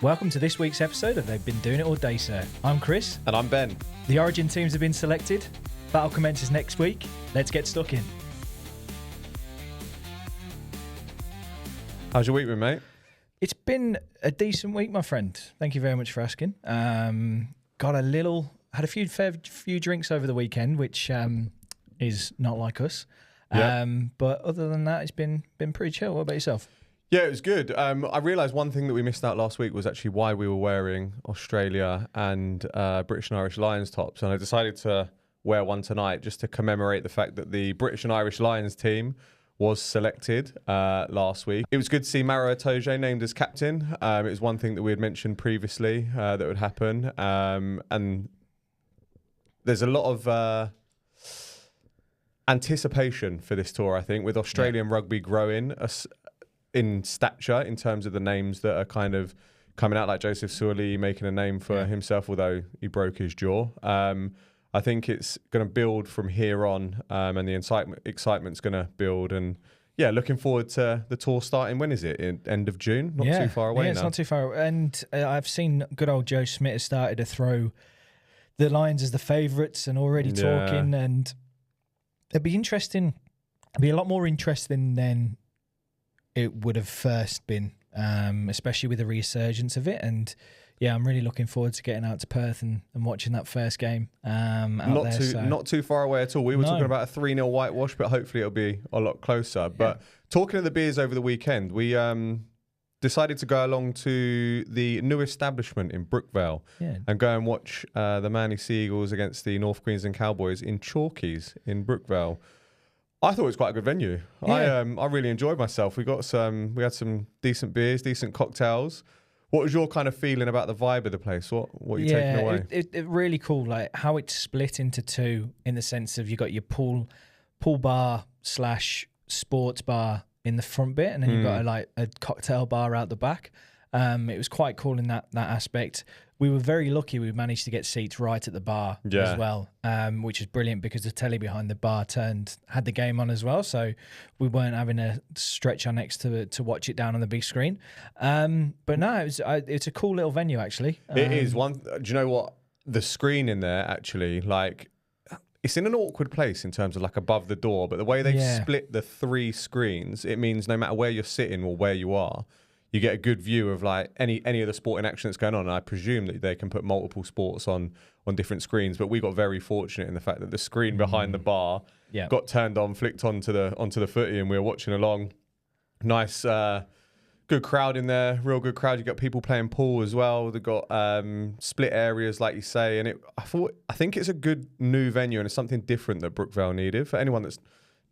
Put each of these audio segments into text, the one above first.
Welcome to this week's episode of They've Been Doing It All Day, Sir. I'm Chris. And I'm Ben. The Origin teams have been selected. Battle commences next week. Let's get stuck in. How's your week been, mate? It's been a decent week, my friend. Thank you very much for asking. Had a few drinks over the weekend, which is not like us. Yeah. But other than that, it's been pretty chill. What about yourself? Yeah, it was good. I realised one thing that we missed out last week was actually why we were wearing Australia and British and Irish Lions tops. And I decided to wear one tonight just to commemorate the fact that the British and Irish Lions team was selected last week. It was good to see Maro Itoje named as captain. It was one thing that we had mentioned previously that would happen. And there's a lot of anticipation for this tour, I think, with Australian rugby growing in stature in terms of the names that are kind of coming out, like Joseph Suoli making a name for himself, although he broke his jaw. I think it's going to build from here on, and the excitement's going to build. And yeah, looking forward to the tour starting. When is it? End of June? Not too far away now. It's not too far. And I've seen good old Joe Smith has started to throw the Lions as the favourites and already talking. And it'd be interesting. It'd be a lot more interesting than it would have first been, especially with the resurgence of it. And yeah, I'm really looking forward to getting out to Perth and watching that first game. Not too far away at all. We were talking about a 3-0 whitewash, but hopefully it'll be a lot closer. But talking of the beers over the weekend, we decided to go along to the new establishment in Brookvale and go and watch the Manly Sea Eagles against the North Queensland Cowboys in Chalkys in Brookvale. I thought it was quite a good venue. Yeah. I really enjoyed myself. We had some decent beers, decent cocktails. What was your kind of feeling about the vibe of the place? What are you taking away? It really cool, like how it's split into two in the sense of you got your pool bar / sports bar in the front bit, and then you've got a cocktail bar out the back. It was quite cool in that aspect. We were very lucky. We managed to get seats right at the bar as well, which is brilliant because the telly behind the bar had the game on as well. So we weren't having to stretch our necks to watch it down on the big screen. But no, it's a cool little venue actually. It is one. Do you know what? The screen in there actually, like, it's in an awkward place in terms of like above the door, but the way they've split the three screens, it means no matter where you're sitting or where you are, you get a good view of like any of the sporting action that's going on. And I presume that they can put multiple sports on different screens, but we got very fortunate in the fact that the screen behind the bar got turned on, flicked onto the footy, and we were watching along. Nice, good crowd in there, real good crowd. You got people playing pool as well. They've got split areas, like you say, and I think it's a good new venue, and it's something different that Brookvale needed. For anyone that's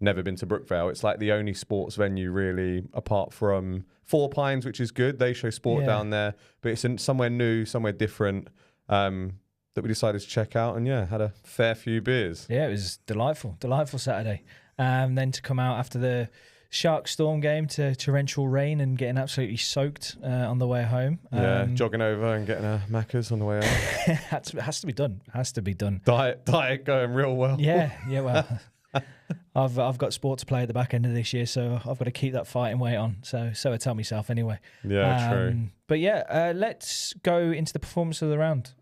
never been to Brookvale, it's like the only sports venue really, apart from Four Pines, which is good. They show sport down there, but it's in somewhere new, somewhere different that we decided to check out, and had a fair few beers. Yeah, it was delightful Saturday. Then to come out after the Shark Storm game to torrential rain and getting absolutely soaked on the way home. Jogging over and getting a Macca's on the way out. Has to be done. Diet going real well. Yeah, well... I've got sport to play at the back end of this year, so I've got to keep that fighting weight on. So I tell myself anyway. Yeah, true. But let's go into the performance of the round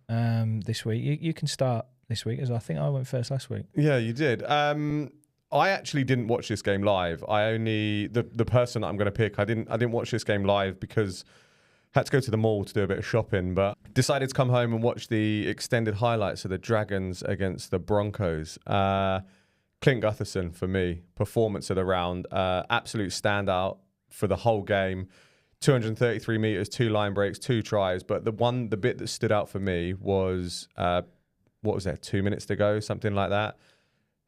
this week. You can start this week, as I think I went first last week. Yeah, you did. I actually didn't watch this game live. I only the person that I'm going to pick. I didn't watch this game live because I had to go to the mall to do a bit of shopping, but decided to come home and watch the extended highlights of the Dragons against the Broncos. Clint Gutherson, for me, performance of the round, absolute standout for the whole game. 233 metres, 2 line breaks, 2 tries. But the bit that stood out for me was, 2 minutes to go, something like that.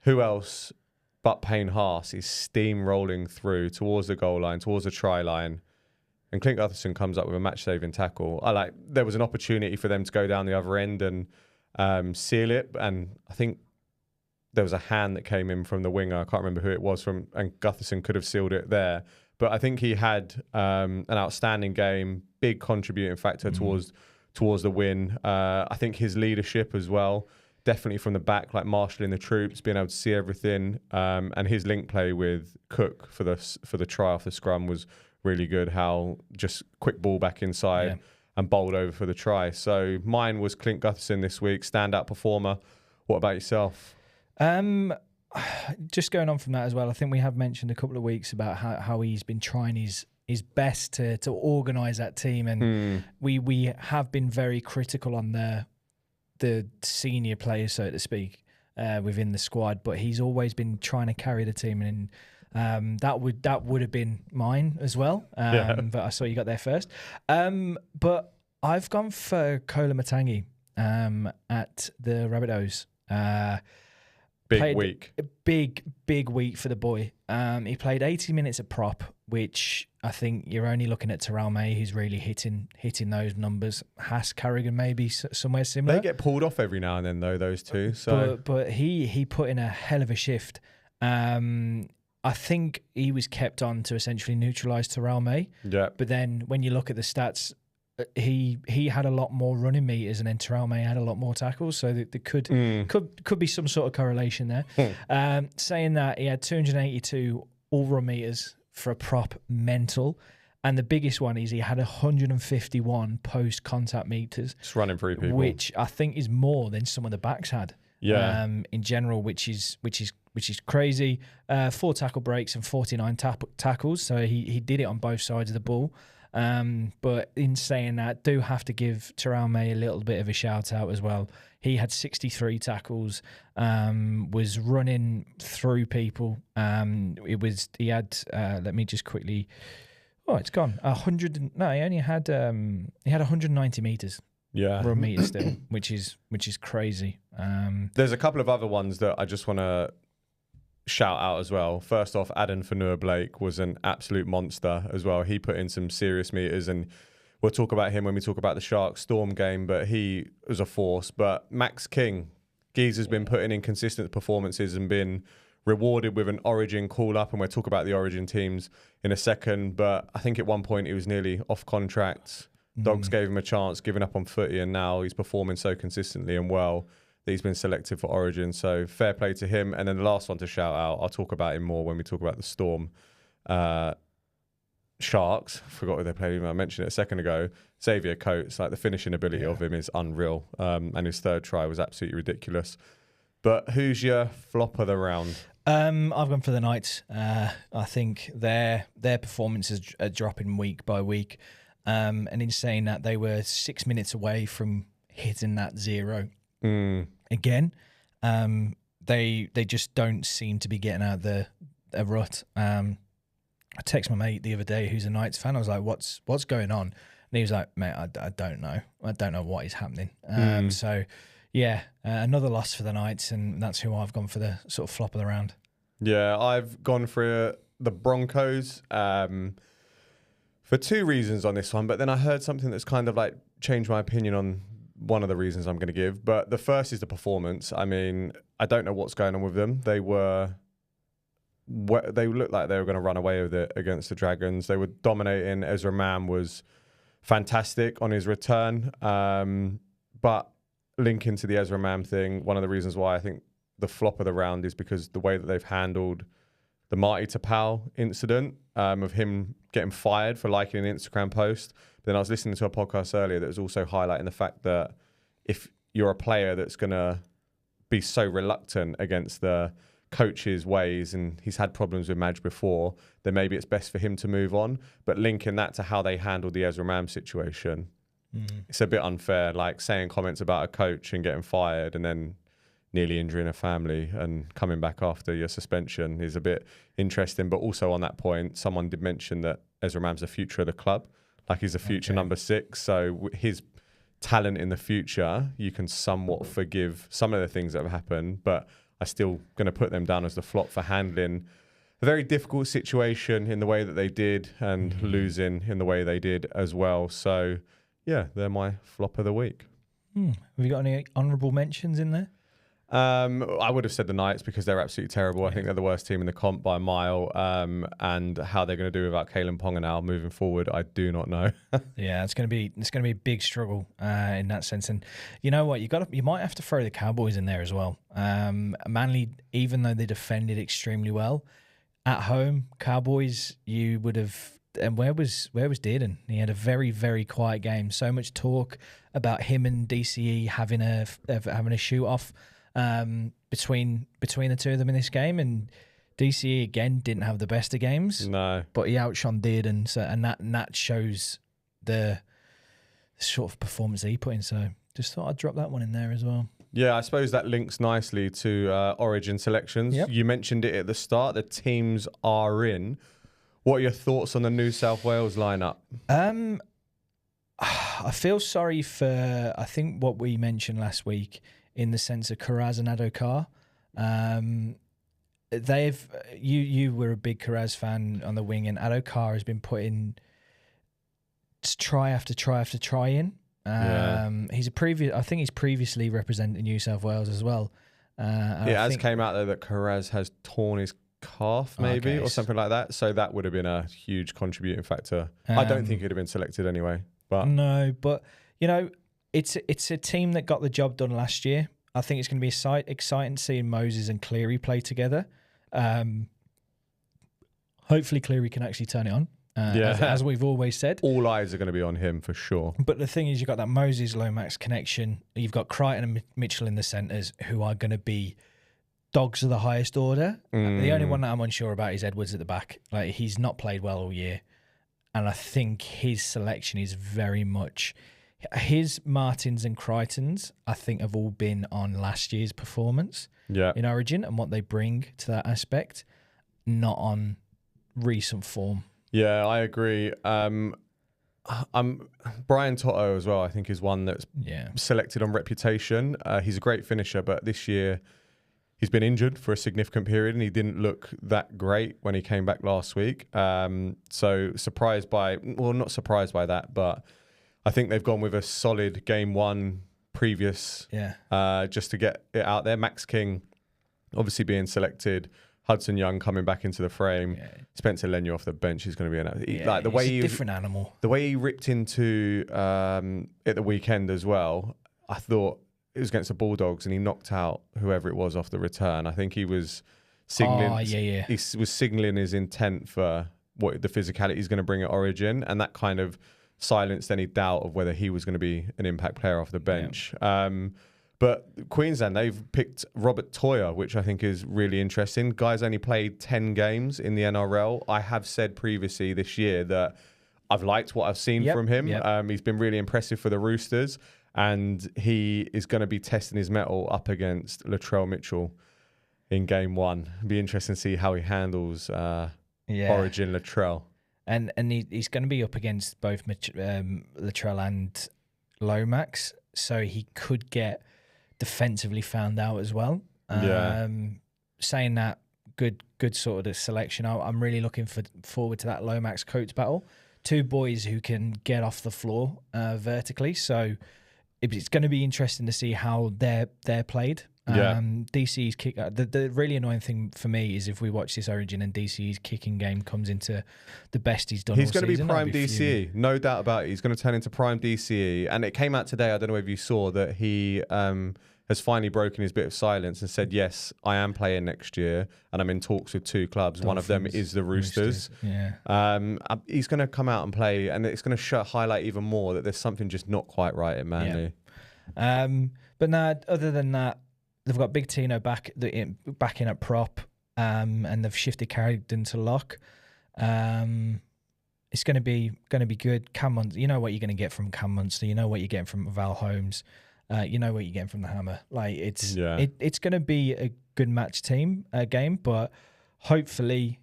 Who else but Payne Haas is steamrolling through towards the goal line, towards the try line. And Clint Gutherson comes up with a match-saving tackle. There was an opportunity for them to go down the other end and seal it. And I think there was a hand that came in from the winger. I can't remember who it was and Gutherson could have sealed it there. But I think he had an outstanding game, big contributing factor towards the win. I think his leadership as well, definitely from the back, like marshalling the troops, being able to see everything, and his link play with Cook for the try off the scrum was really good. How just quick ball back inside. and bowled over for the try. So mine was Clint Gutherson this week, standout performer. What about yourself? Just going on from that as well, I think we have mentioned a couple of weeks about how he's been trying his best to organise that team, and we have been very critical on the senior players, so to speak, within the squad. But he's always been trying to carry the team, and that would have been mine as well. But I saw you got there first. But I've gone for Koloamatangi at the Rabbitohs. Big week. Big week for the boy. He played 80 minutes at prop, which I think you're only looking at Terrell May, who's really hitting those numbers. Haas, Carrigan, maybe somewhere similar. They get pulled off every now and then, though, those two. So, but he put in a hell of a shift. I think he was kept on to essentially neutralise Terrell May. Yeah. But then when you look at the stats, he had a lot more running meters, and then Terrell May had a lot more tackles, so there could be some sort of correlation there. Saying that, he had 282 all run meters for a prop, mental, and the biggest one is he had 151 post contact meters. Just running through people, which I think is more than some of the backs had. Yeah. In general, which is crazy. 4 tackle breaks and 49 tackles, so he did it on both sides of the ball. But in saying that, do have to give Terrell May a little bit of a shout out as well. He had 63 tackles, was running through people. He had let me just quickly. Oh, it's gone. 100. No, he only had 190 meters. Yeah, run meters still, which is crazy. There's a couple of other ones that I just want to shout out as well. First off, Aden Fanua-Blake was an absolute monster as well. He put in some serious meters, and we'll talk about him when we talk about the Sharks Storm game, but he was a force. But Max King, Geezer's been putting in consistent performances and been rewarded with an Origin call-up, and we'll talk about the Origin teams in a second. But I think at one point he was nearly off contract. Dogs gave him a chance, giving up on footy, and now he's performing so consistently and well that he's been selected for Origin. So fair play to him. And then the last one to shout out, I'll talk about him more when we talk about the Storm. Sharks, forgot who they played. I mentioned it a second ago. Xavier Coates, like the finishing ability of him is unreal. And his third try was absolutely ridiculous. But who's your flop of the round? I've gone for the Knights. I think their performances are dropping week by week. And in saying that, they were 6 minutes away from hitting that 0 again. They just don't seem to be getting out of the rut. I texted my mate the other day who's a Knights fan. I was like, what's going on? And he was like, mate, I don't know. I don't know what is happening. So, yeah, another loss for the Knights, and that's who I've gone for the sort of flop of the round. Yeah, I've gone for the Broncos for 2 reasons on this one, but then I heard something that's kind of like changed my opinion on one of the reasons I'm going to give. But the first is the performance. I mean, I don't know what's going on with them. They looked like they were going to run away with it against the Dragons. They were dominating. Ezra Mam was fantastic on his return. But linking to the Ezra Mam thing, one of the reasons why I think the flop of the round is because the way that they've handled the Marty Tapau incident of him getting fired for liking an Instagram post. But then I was listening to a podcast earlier that was also highlighting the fact that if you're a player that's going to be so reluctant against the coach's ways, and he's had problems with Madge before, then maybe it's best for him to move on. But linking that to how they handled the Ezra Mam situation, it's a bit unfair, like saying comments about a coach and getting fired and then nearly injuring a family and coming back after your suspension is a bit interesting. But also on that point, someone did mention that Ezra Mam's the future of the club. Like, he's a future number 6. So his talent in the future, you can somewhat forgive some of the things that have happened, but I'm still going to put them down as the flop for handling a very difficult situation in the way that they did and losing in the way they did as well. So, yeah, they're my flop of the week. Have you got any honourable mentions in there? I would have said the Knights because they're absolutely terrible. I think they're the worst team in the comp by a mile. And how they're going to do without Kalen Ponga now moving forward, I do not know. Yeah, it's going to be a big struggle in that sense. And you know what, you might have to throw the Cowboys in there as well. Manly, even though they defended extremely well at home, Cowboys, you would have And where was Dearden? He had a very, very quiet game. So much talk about him and DCE having a shoot off between the two of them in this game, and DCE again didn't have the best of games. No, but he outshone Dearden, so and that shows the sort of performance that he put in. So just thought I'd drop that one in there as well. Yeah, I suppose that links nicely to Origin selections. Yep. You mentioned it at the start. The teams are in. What are your thoughts on the New South Wales lineup? I feel sorry for, I think, what we mentioned last week in the sense of Karaz and Adokar. You were a big Karaz fan on the wing, and Adokar has been put in try after try after try in. He's previously represented New South Wales as well. It came out there that Karaz has torn his calf, maybe, or something like that. So that would have been a huge contributing factor. I don't think he'd have been selected anyway. But no, but you know, it's a team that got the job done last year. I think it's going to be exciting seeing Moses and Cleary play together. Hopefully Cleary can actually turn it on. As we've always said. All eyes are going to be on him for sure. But the thing is, you've got that Moses-Lomax connection. You've got Crichton and Mitchell in the centres who are going to be dogs of the highest order. The only one that I'm unsure about is Edwards at the back. Like, he's not played well all year. And I think his selection is very much... His Martins and Crichtons, I think, have all been on last year's performance in Origin and what they bring to that aspect, not on recent form. Yeah, I agree. Brian Toto as well, I think, is one that's selected on reputation. He's a great finisher, but this year he's been injured for a significant period and he didn't look that great when he came back last week. So not surprised by that, but I think they've gone with a solid game one previous just to get it out there. Max King obviously being selected. Hudson Young coming back into the frame. Yeah. Spencer Leniu off the bench is going to be a different animal. The way he ripped into at the weekend as well, I thought it was against the Bulldogs and he knocked out whoever it was off the return. I think he was signaling. He was signaling his intent for what the physicality is going to bring at Origin, and that kind of silenced any doubt of whether he was going to be an impact player off the bench. Yeah. But Queensland, they've picked Robert Toia, which I think is really interesting. Guy's only played 10 games in the NRL. I have said previously this year that I've liked what I've seen from him. Yep. He's been really impressive for the Roosters, and he is going to be testing his mettle up against Latrell Mitchell in game one. It'll be interesting to see how he handles Origin Latrell. And he's going to be up against both Latrell and Lomax, so he could get defensively found out as well. Saying that, good sort of selection. I'm really looking forward to that Lomax Coates battle. Two boys who can get off the floor vertically, so it's going to be interesting to see how they're played. DC's kick. The really annoying thing for me is if we watch this Origin and DC's kicking game comes into the best he's done. He's going to be prime DCE, no doubt about it. He's going to turn into prime DCE. And it came out today, I don't know if you saw, that he has finally broken his bit of silence and said, yes, I am playing next year and I'm in talks with two clubs. Dolphins, one of them is the Roosters. He's going to come out and play, and it's going to highlight even more that there's something just not quite right at Manly. But no, other than that, they've got Big Tino back in at prop, and they've shifted Carrington to lock. It's going to be good. Cam Munster, you know what you're going to get from Cam Munster. You know what you're getting from Val Holmes. You know what you're getting from the Hammer. Like it's going to be a good match game, but hopefully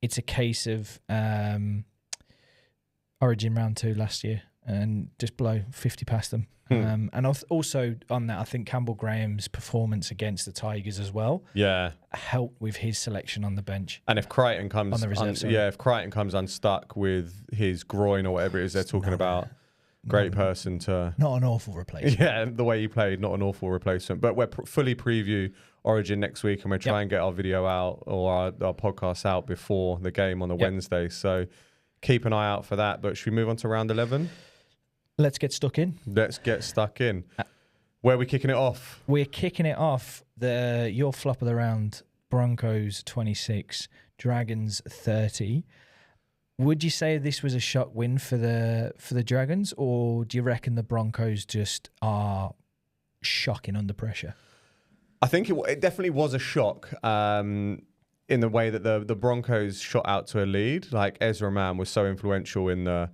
it's a case of Origin round 2 last year and just blow 50 past them. And also on that, I think Campbell Graham's performance against the Tigers as well helped with his selection on the bench. And if Crichton comes on the reserve, if Crichton comes unstuck with his groin or whatever it is they're talking about, great person to... Not an awful replacement. Yeah, the way he played, not an awful replacement. But we're fully preview Origin next week, and we'll try and get our video out or our podcast out before the game on the Wednesday. So keep an eye out for that. But should we move on to round 11? Let's get stuck in. Let's get stuck in. Where are we kicking it off? We're kicking it off. Your flop of the round, Broncos 26, Dragons 30. Would you say this was a shock win for the Dragons, or do you reckon the Broncos just are shocking under pressure? I think it definitely was a shock in the way that the Broncos shot out to a lead. Like Ezra Mann was so influential in the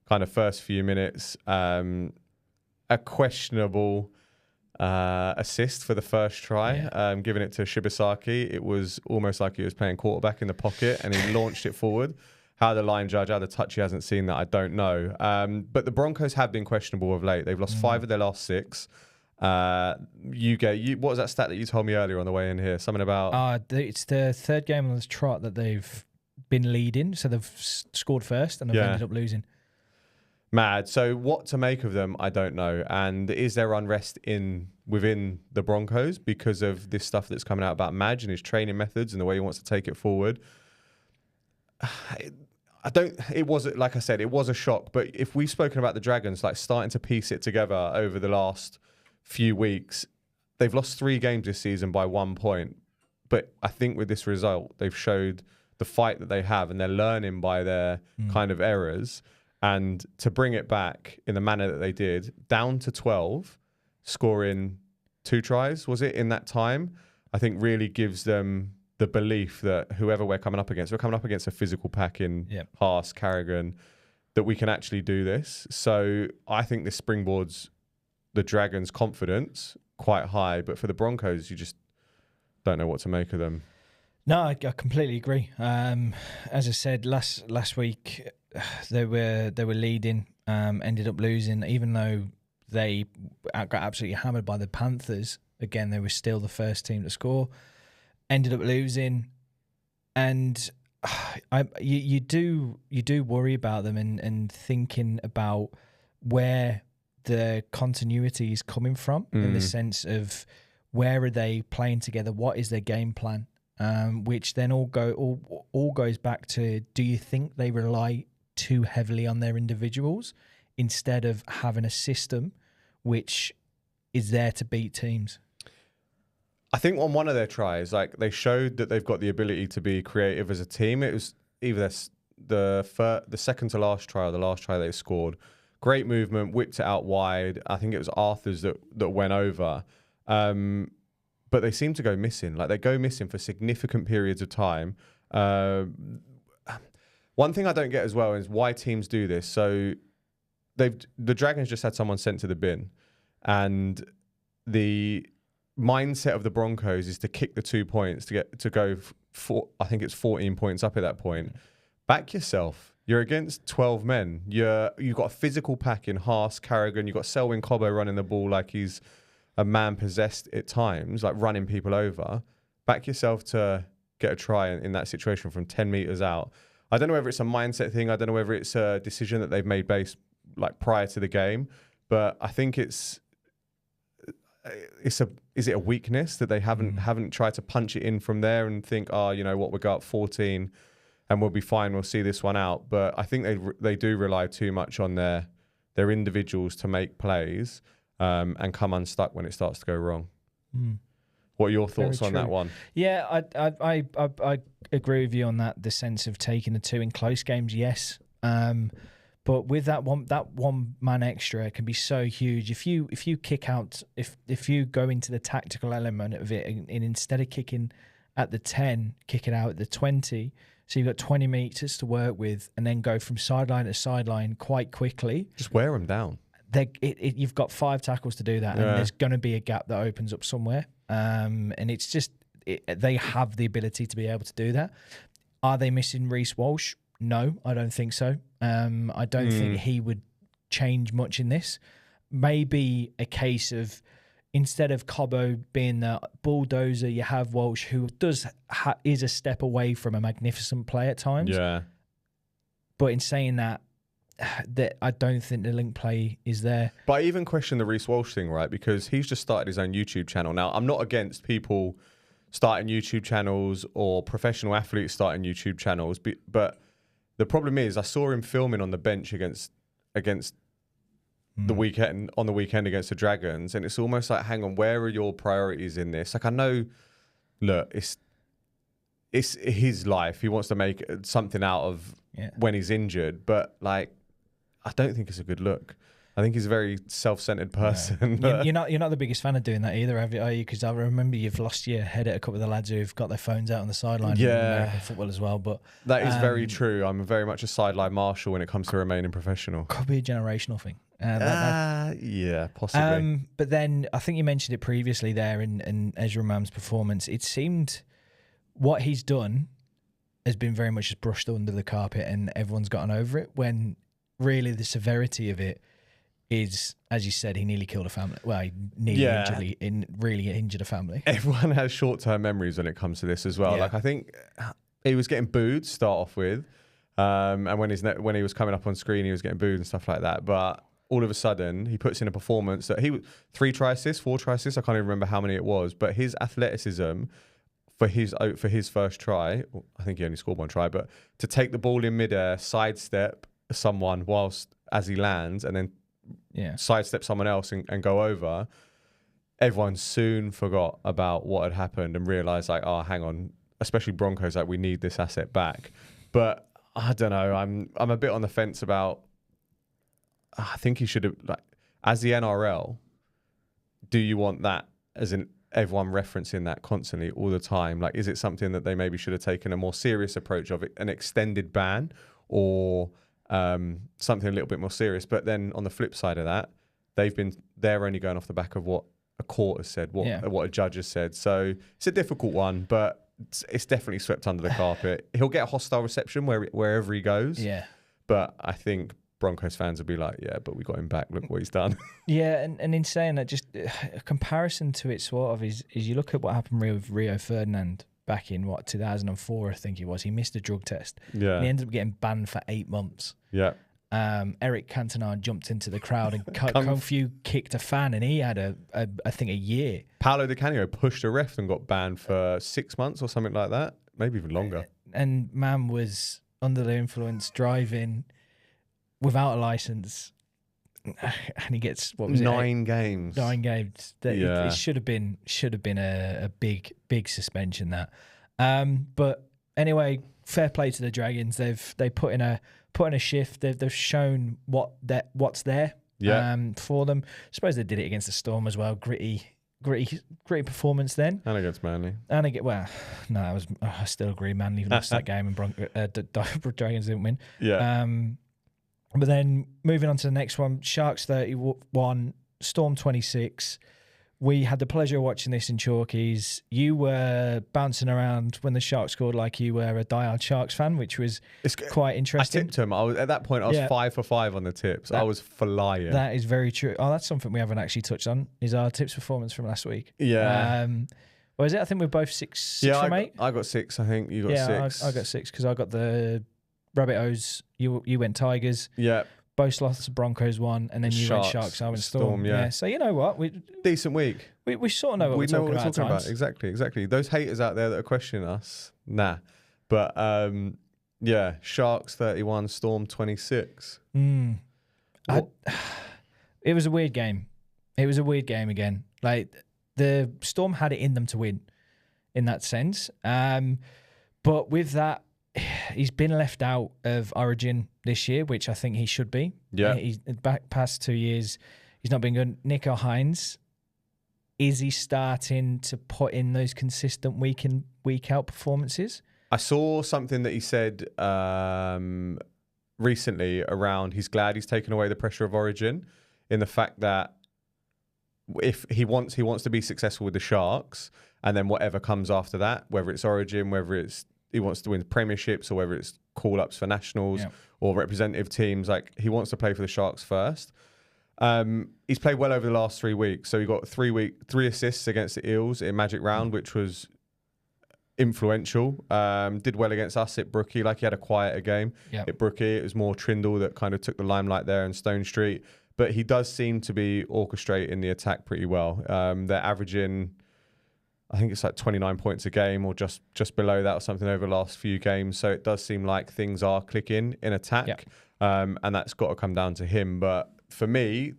kind of first few minutes. A questionable assist for the first try, giving it to Shibasaki. It was almost like he was playing quarterback in the pocket and he launched it forward. How the line judge, how the touch he hasn't seen that, I don't know. But the Broncos have been questionable of late. They've lost 5 of their last 6. What was that stat that you told me earlier on the way in here? Something about... it's the third game on this trot that they've been leading. So they've scored first and they've ended up losing. Mad. So what to make of them, I don't know. And is there unrest within the Broncos because of this stuff that's coming out about Madge and his training methods and the way he wants to take it forward? It was, like I said, it was a shock. But if we've spoken about the Dragons, like starting to piece it together over the last few weeks, they've lost 3 games this season by 1 point. But I think with this result, they've showed the fight that they have and they're learning by their kind of errors. And to bring it back in the manner that they did, down to 12, scoring 2 tries, was it, in that time, I think really gives them the belief that whoever we're coming up against a physical pack in Haas, Carrigan, that we can actually do this. So I think this springboards the Dragons' confidence quite high. But for the Broncos, you just don't know what to make of them. No, I completely agree. As I said last week, they were leading, ended up losing, even though they got absolutely hammered by the Panthers. Again, they were still the first team to score. Ended up losing, and you do worry about them and thinking about where the continuity is coming from in the sense of where are they playing together, what is their game plan, which then all goes back to, do you think they rely too heavily on their individuals instead of having a system which is there to beat teams? I think on one of their tries, like they showed that they've got the ability to be creative as a team. It was either the second to last try or the last try they scored. Great movement, whipped it out wide. I think it was Arthur's that went over. But they seem to go missing. Like they go missing for significant periods of time. One thing I don't get as well is why teams do this. So the Dragons just had someone sent to the bin, and the mindset of the Broncos is to kick the 2 points to go for, I think it's 14 points up at that point. Back yourself. You're against 12 men. You've got a physical pack in Haas, Carrigan. You've got Selwyn Cobbo running the ball like he's a man possessed at times, like running people over. Back yourself to get a try in that situation from 10 meters out. I don't know whether it's a mindset thing. I don't know whether it's a decision that they've made based like prior to the game, but I think is it a weakness that they haven't tried to punch it in from there and think, you know what, we got 14 and we'll be fine. We'll see this one out. But I think they do rely too much on their individuals to make plays and come unstuck when it starts to go wrong. What are your thoughts on that one? Yeah, I agree with you on that. The sense of taking the 2 in close games, yes. But with that one man extra, it can be so huge. If you kick out, if you go into the tactical element of it, and instead of kicking at the 10, kick it out at the 20. So you've got 20 meters to work with, and then go from sideline to sideline quite quickly. Just wear them down. You've got 5 tackles to do that, and there's going to be a gap that opens up somewhere. And it's just they have the ability to be able to do that. Are they missing Reece Walsh? No, I don't think so. I don't think he would change much in this. Maybe a case of, instead of Cobbo being the bulldozer, you have Walsh, who is a step away from a magnificent play at times. Yeah. But in saying that I don't think the link play is there. But I even question the Reece Walsh thing, right? Because he's just started his own YouTube channel. Now, I'm not against people starting YouTube channels or professional athletes starting YouTube channels, but the problem is I saw him filming on the bench against the weekend against the Dragons, and it's almost like, hang on, where are your priorities in this? Like, I know, look, it's his life. He wants to make something out of when he's injured, but like, I don't think it's a good look. I think he's a very self-centered person. No. You're not the biggest fan of doing that either, are you? Because I remember you've lost your head at a couple of the lads who've got their phones out on the sideline in American football as well. But that is very true. I'm very much a sideline marshal when it comes to remaining professional. Could be a generational thing. Yeah, possibly. But then I think you mentioned it previously there in Ezra Mam's performance. It seemed what he's done has been very much just brushed under the carpet and everyone's gotten over it, when really the severity of it is, as you said, he nearly killed a family. Well, he nearly really injured a family. Everyone has short-term memories when it comes to this as well. Like, I think he was getting booed to start off with, and when he was coming up on screen, he was getting booed and stuff like that. But all of a sudden, he puts in a performance that 4 try assists. I can't even remember how many it was, but his athleticism for his first try, I think he only scored 1 try, but to take the ball in midair, sidestep someone as he lands, and then sidestep someone else and go over, everyone soon forgot about what had happened and realised, like, oh, hang on, especially Broncos, like, we need this asset back. But I don't know, I'm a bit on the fence about, I think he should have, like, as the NRL, do you want that as in everyone referencing that constantly all the time? Like, is it something that they maybe should have taken a more serious approach of it, an extended ban, or something a little bit more serious? But then on the flip side of that, they're only going off the back of what a court has said, what a judge has said. So it's a difficult one, but it's definitely swept under the carpet. He'll get a hostile reception wherever he goes. Yeah. But I think Broncos fans will be like, yeah, but we got him back. Look what he's done. Yeah, and in saying that, just a comparison to it sort of is you look at what happened with Rio Ferdinand back in 2004, I think it was. He missed a drug test. Yeah. And he ended up getting banned for 8 months. Yeah. Eric Cantona jumped into the crowd and Kung Fu kicked a fan, and he had I think a year. Paolo Di Canio pushed a ref and got banned for 6 months or something like that, maybe even longer. And man was under the influence driving without a license, and he gets, what was it? 9 games. 9 games. It should have been a big suspension, that. But anyway, fair play to the Dragons. They put in a shift. They've shown what's there for them. I suppose they did it against the Storm as well. Gritty performance then. And against Manly. I still agree. Manly lost that game and Dragons didn't win. Yeah. But then moving on to the next one, Sharks 31, Storm 26. We had the pleasure of watching this in Chalkys. You were bouncing around when the Sharks scored like you were a diehard Sharks fan, which was quite interesting. I tipped him. At that point, I was 5 for 5 on the tips. I was flying. That is very true. Oh, that's something we haven't actually touched on, is our tips performance from last week. Yeah. What was it? I think we're both 6 from 8. I got 6, I think. You got 6. I got 6 because I got the Rabbitohs. You went Tigers. Yeah. Both lost to Broncos 1, and then you went Sharks. I went Storm. Yeah. So you know what? Decent week. We sort of know what we're talking about. Exactly. Those haters out there that are questioning us, nah. But Sharks 31, Storm 26. It was a weird game. It was a weird game again. Like, the Storm had it in them to win, in that sense. But with that, he's been left out of Origin this year, which I think he should be. Yeah. He's past 2 years, he's not been good. Nico Hines, is he starting to put in those consistent week in, week out performances? I saw something that he said recently around he's glad he's taken away the pressure of Origin, in the fact that if he wants to be successful with the Sharks, and then whatever comes after that, whether it's Origin, whether it's he wants to win premierships, or whether it's call-ups for nationals or representative teams, like, he wants to play for the Sharks first. He's played well over the last 3 weeks. So he got 3 assists against the Eels in Magic Round, which was influential. Did well against us at Brookie. Like, he had a quieter game at Brookie. It was more Trindle that kind of took the limelight there in Stone Street. But he does seem to be orchestrating the attack pretty well. They're averaging, I think it's like 29 points a game, or just below that or something over the last few games. So it does seem like things are clicking in attack. And that's got to come down to him. But for me,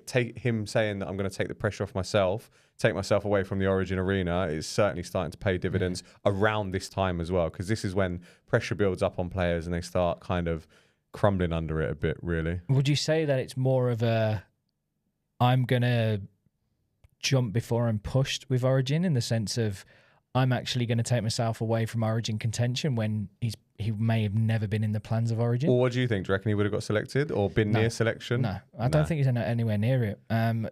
take him saying that I'm going to take the pressure off myself, take myself away from the Origin arena, is certainly starting to pay dividends around this time as well, because this is when pressure builds up on players and they start kind of crumbling under it a bit, really. Would you say that it's more of a I'm going to jump before I'm pushed with Origin, in the sense of I'm actually going to take myself away from Origin contention when he may have never been in the plans of Origin? Or what do you think? Do you reckon he would have got selected or been near selection? No, I don't think he's anywhere near it.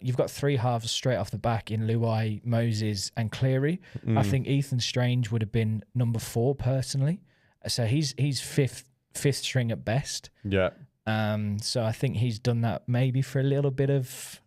You've got three halves straight off the back in Luai, Moses and Cleary. I think Ethan Strange would have been number 4 personally. So he's fifth string at best. Yeah. So I think he's done that maybe for a little bit of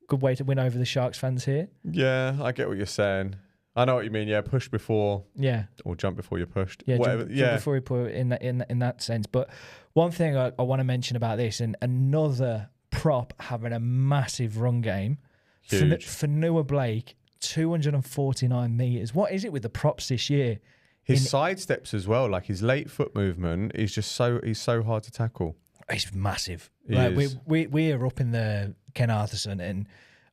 good way to win over the Sharks fans here. Yeah, I get what you're saying. I know what you mean. Yeah, push before. Yeah. Or jump before you're pushed. Yeah, jump before you put in that sense. But one thing I want to mention about this, and another prop having a massive run game. Huge. For Noah Blake, 249 metres. What is it with the props this year? His side steps as well, like his late foot movement is just he's so hard to tackle. It's massive. Is. We are up in the Ken Arthurson and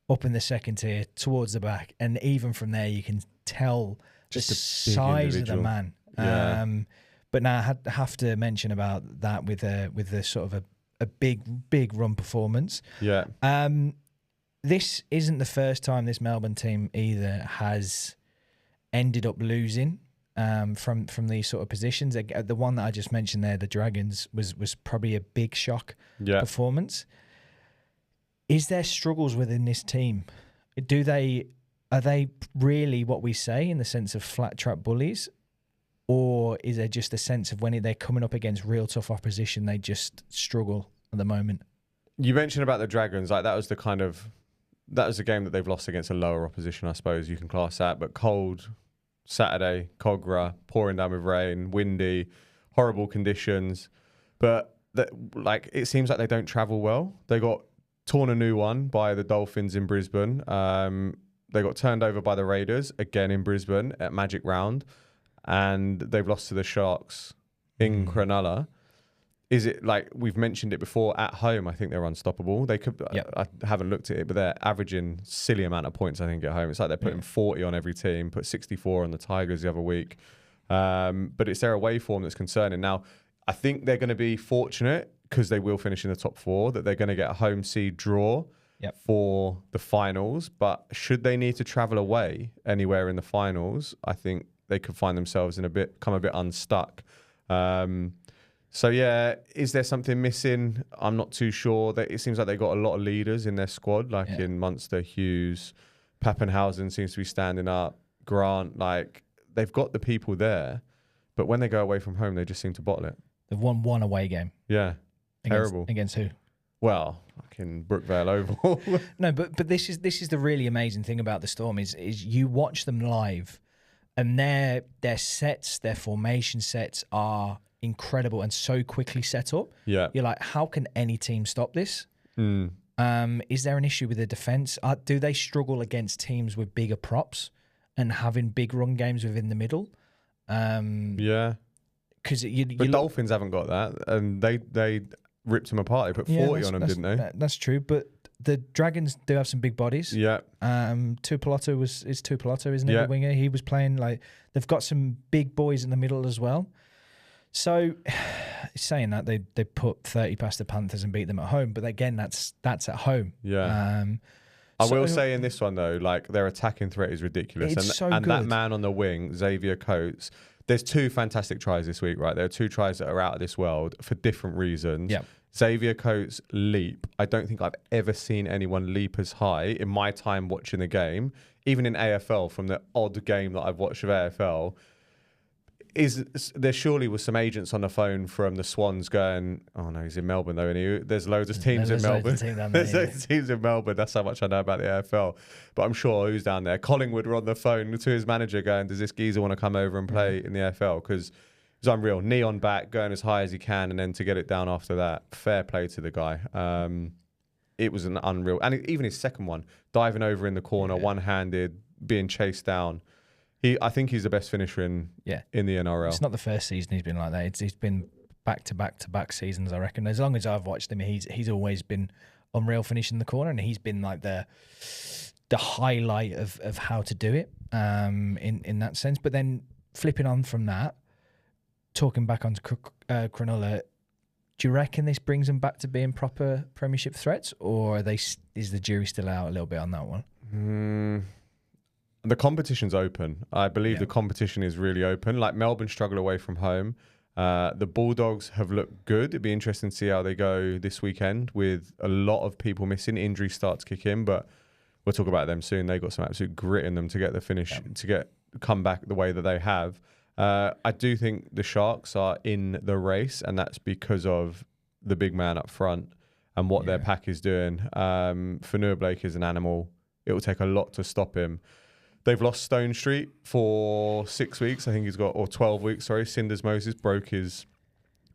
up in the second tier towards the back, and even from there you can tell just the size of the man. Yeah. But now I have to mention about that with the sort of a big run performance. Yeah. This isn't the first time this Melbourne team either has ended up losing from these sort of positions. The one that I just mentioned there, the Dragons, was probably a big shock performance. Is there struggles within this team? Are they really what we say in the sense of flat trap bullies? Or is there just a sense of when they're coming up against real tough opposition, they just struggle at the moment? You mentioned about the Dragons, like that was the game that they've lost against a lower opposition, I suppose you can class that. But cold Saturday, Cogra, pouring down with rain, windy, horrible conditions. But it seems like they don't travel well. They got torn a new one by the Dolphins in Brisbane. They got turned over by the Raiders again in Brisbane at Magic Round, and they've lost to the Sharks in Cronulla. Is it like we've mentioned it before? At home, I think they're unstoppable. They could. Yep. I haven't looked at it, but they're averaging silly amount of points. I think at home, it's like they're putting 40 on every team. Put 64 on the Tigers the other week. But it's their away form that's concerning. Now, I think they're going to be fortunate because they will finish in the top 4. That they're going to get a home seed draw for the finals. But should they need to travel away anywhere in the finals, I think they could find themselves come a bit unstuck. So yeah, is there something missing? I'm not too sure. It seems like they've got a lot of leaders in their squad, like in Munster, Hughes, Pappenhausen seems to be standing up, Grant, like they've got the people there, but when they go away from home, they just seem to bottle it. They've won one away game. Yeah, terrible. Against who? Well, fucking Brookvale Oval. No, but this is the really amazing thing about the Storm is you watch them live, and their sets, their formation sets are incredible and so quickly set up. Yeah, you're like, how can any team stop this? Is there an issue with the defense? Do they struggle against teams with bigger props and having big run games within the middle? Yeah, because the Dolphins haven't got that, and they ripped them apart. They put 40 on them, didn't they? That's true, but the Dragons do have some big bodies. Yeah. Tuipulotu is Tuipulotu, isn't he? The winger. He was playing they've got some big boys in the middle as well. So, saying that they put 30 past the Panthers and beat them at home, but again, that's at home. Yeah. I will say in this one though, like their attacking threat is ridiculous, and that man on the wing, Xavier Coates. There's 2 fantastic tries this week, right? There are 2 tries that are out of this world for different reasons. Yeah. Xavier Coates' leap. I don't think I've ever seen anyone leap as high in my time watching the game, even in AFL. From the odd game that I've watched of AFL. There surely was some agents on the phone from the Swans going, oh no, he's in Melbourne though, and there's loads of teams in Melbourne. There's loads of teams in Melbourne. That's how much I know about the AFL. But I'm sure who's down there. Collingwood were on the phone to his manager going, does this geezer want to come over and play in the AFL? Because it's unreal. Knee on back, going as high as he can, and then to get it down after that. Fair play to the guy. It was an unreal. And even his second one, diving over in the corner, one-handed, being chased down. I think he's the best finisher in the NRL. It's not the first season he's been like that. He's been back-to-back-to-back seasons, I reckon. As long as I've watched him, he's always been unreal finishing the corner, and he's been like the highlight of how to do it in that sense. But then flipping on from that, talking back onto Cronulla, do you reckon this brings them back to being proper premiership threats, or is the jury still out a little bit on that one? The competition's open. I believe the competition is really open. Like Melbourne struggle away from home. The Bulldogs have looked good. It'd be interesting to see how they go this weekend with a lot of people missing. Injuries start to kick in, but we'll talk about them soon. They got some absolute grit in them to get the finish, to come back the way that they have. I do think the Sharks are in the race, and that's because of the big man up front and what their pack is doing. Fanua Blake is an animal. It will take a lot to stop him. They've lost Stone Street for 6 weeks. I think he's got, or 12 weeks, sorry. Syndesmosis broke his,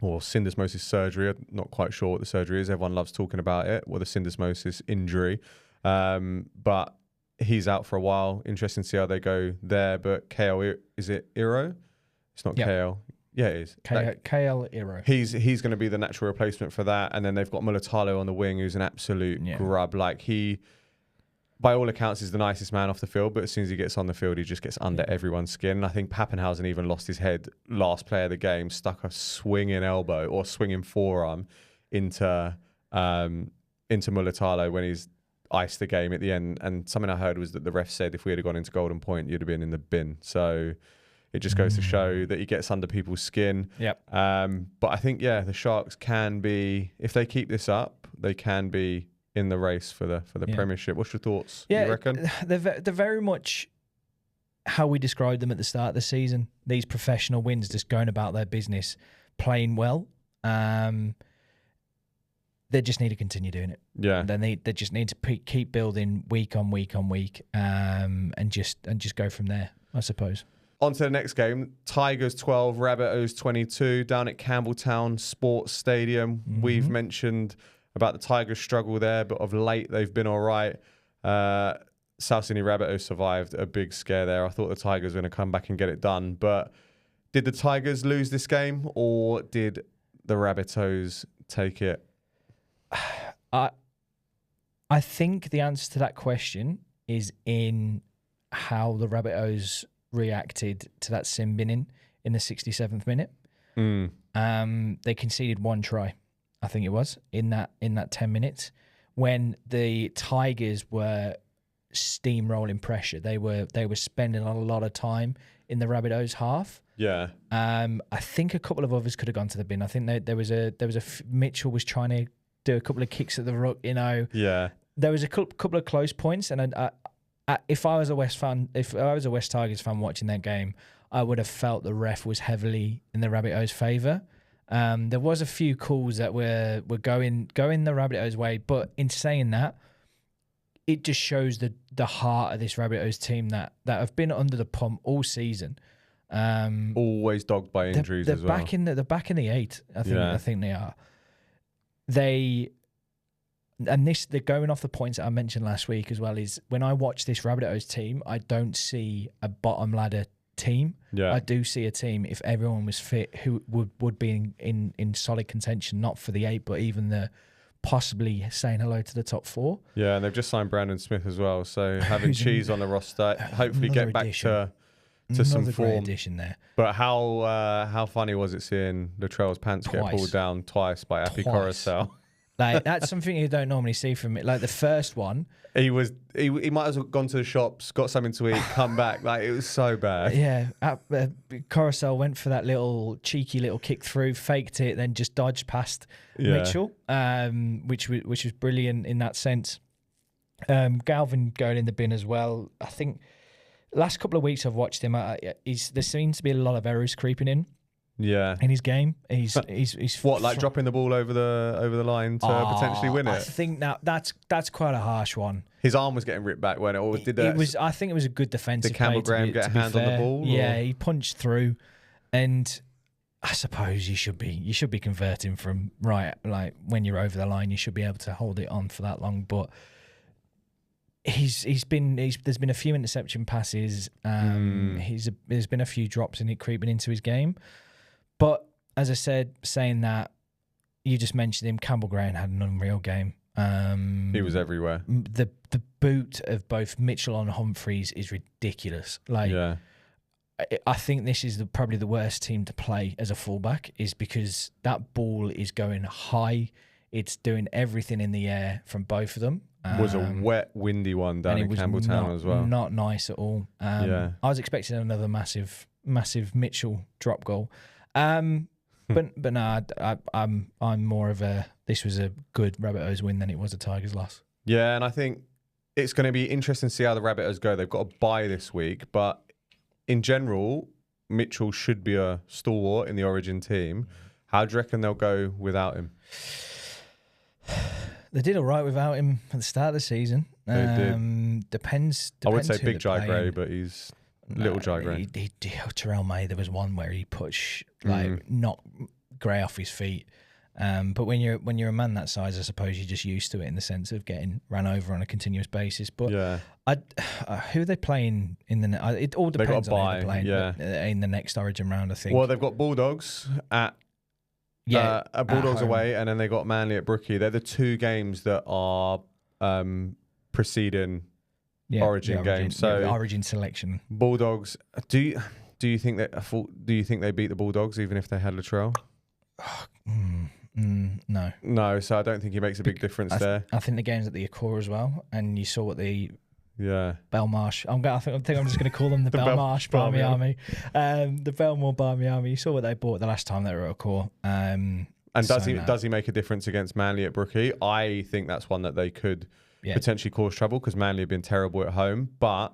or syndesmosis surgery. I'm not quite sure what the surgery is. Everyone loves talking about it, or the syndesmosis injury. But he's out for a while. Interesting to see how they go there. But KL, is it Iro? It's not KL. Yeah, it is. KL Iro. He's going to be the natural replacement for that. And then they've got Mulatalo on the wing, who's an absolute grub. Like he, by all accounts, is the nicest man off the field, but as soon as he gets on the field, he just gets under everyone's skin. And I think Pappenhausen even lost his head last play of the game, stuck a swinging elbow or swinging forearm into Mulatalo when he's iced the game at the end. And something I heard was that the ref said if we had gone into Golden Point, you'd have been in the bin. So it just goes to show that he gets under people's skin. Yep. But I think, the Sharks can be, if they keep this up, they can be in the race for the Premiership. What's your thoughts? Yeah, you reckon? They're very much how we described them at the start of the season. These professional wins, just going about their business, playing well. They just need to continue doing it. Yeah. They just need to keep building week on week on week, and just go from there, I suppose. On to the next game. Tigers 12, Rabbitohs 22, down at Campbelltown Sports Stadium. Mm-hmm. We've mentioned about the Tigers' struggle there, but of late they've been all right. South Sydney Rabbitohs survived a big scare there. I thought the Tigers were going to come back and get it done. But did the Tigers lose this game, or did the Rabbitohs take it? I think the answer to that question is in how the Rabbitohs reacted to that sin binning in the 67th minute. They conceded one try, I think it was, in that 10 minutes when the Tigers were steamrolling pressure. They were spending a lot of time in the Rabbitohs half. Yeah. I think a couple of others could have gone to the bin. I think there was Mitchell was trying to do a couple of kicks at the ruck, Yeah. There was a couple of close points, and if I was a West Tigers fan watching that game, I would have felt the ref was heavily in the Rabbitohs' favour. There was a few calls that were going the Rabbitohs' way, but in saying that, it just shows the heart of this Rabbitohs team that have been under the pump all season. Always dogged by injuries as well. They're back in the 8. I think they are. They're going off the points that I mentioned last week as well, is when I watch this Rabbitohs team, I don't see a bottom ladder team. Yeah. I do see a team, if everyone was fit, who would be in solid contention, not for the 8, but even the possibly saying hello to the top 4. Yeah, and they've just signed Brandon Smith as well, so having Cheese on the roster, hopefully get back to some form. Great addition there. But how funny was it seeing Latrell's pants get pulled down twice by Api Coruscant? Like, that's something you don't normally see from it. Like the first one, he might as well gone to the shops, got something to eat, come back. Like, it was so bad. Yeah, Coruscant went for that cheeky little kick through, faked it, then just dodged past Mitchell, which was brilliant in that sense. Galvin going in the bin as well. I think last couple of weeks I've watched him. There seems to be a lot of errors creeping in. Yeah, in his game, he's what, like dropping the ball over the line to potentially win it. I think now that's quite a harsh one. His arm was getting ripped back when it did that. It was. I think it was a good defensive. Did Campbell Graham get a hand on the ball? Yeah, he punched through, and I suppose you should be converting from right. Like when you're over the line, you should be able to hold it on for that long. But there's been a few interception passes. There's been a few drops in it creeping into his game. But as I said, saying that, you just mentioned him. Campbell Graham had an unreal game. He was everywhere. The boot of both Mitchell and Humphreys is ridiculous. Like, Yeah. I think this is probably the worst team to play as a fullback, is because that ball is going high. It's doing everything in the air from both of them. Was a wet, windy one down in Campbelltown as well. Not nice at all. Yeah. I was expecting another massive Mitchell drop goal. But no, I'm more of a, this was a good Rabbitohs win than it was a Tigers loss. Yeah, and I think it's going to be interesting to see how the Rabbitohs go. They've got a bye this week, but in general, Mitchell should be a stalwart in the Origin team. How do you reckon they'll go without him? They did all right without him at the start of the season. They did. Depends I would say who Big Jai they're Gray, playing. but he's little Jai Gray. Terrell May, there was one where he pushed, knocked Gray off his feet. But when you're a man that size, I suppose you're just used to it in the sense of getting ran over on a continuous basis. But yeah. Who are they playing in the? It all depends on who they're playing in the next Origin round, I think. Well, they've got Bulldogs at Bulldogs away, and then they got Manly at Brookie. They're the two games that are preceding Origin games. So Origin selection. Bulldogs. Do you think they beat the Bulldogs even if they had Latrell? No. No, so I don't think he makes a big difference there. I think the game's at the Accor as well, and you saw what the Belmarsh. I think I'm just going to call them the Belmarsh Barmy Army. The Belmore Barmy Army. You saw what they bought the last time they were at Accor. And does he make a difference against Manly at Brookie? I think that's one that they could potentially cause trouble, because Manly have been terrible at home. But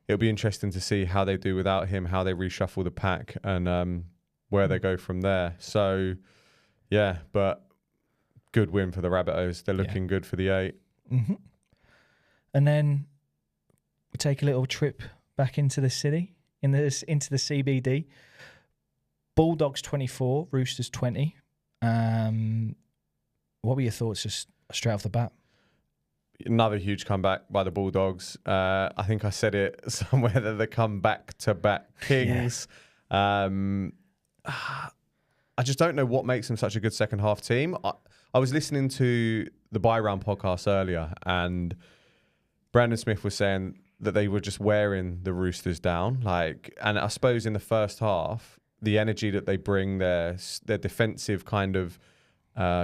it'll be interesting to see how they do without him, how they reshuffle the pack, and where they go from there. So, yeah, but good win for the Rabbitohs. They're looking good for the 8. Mm-hmm. And then we take a little trip back into the city, into the CBD. Bulldogs 24, Roosters 20. What were your thoughts just straight off the bat? Another huge comeback by the Bulldogs. I think I said it somewhere that they come back-to-back kings. Yeah. I just don't know what makes them such a good second half team. I was listening to the Buy Round podcast earlier, and Brandon Smith was saying that they were just wearing the Roosters down. And I suppose in the first half, the energy that they bring, their defensive kind of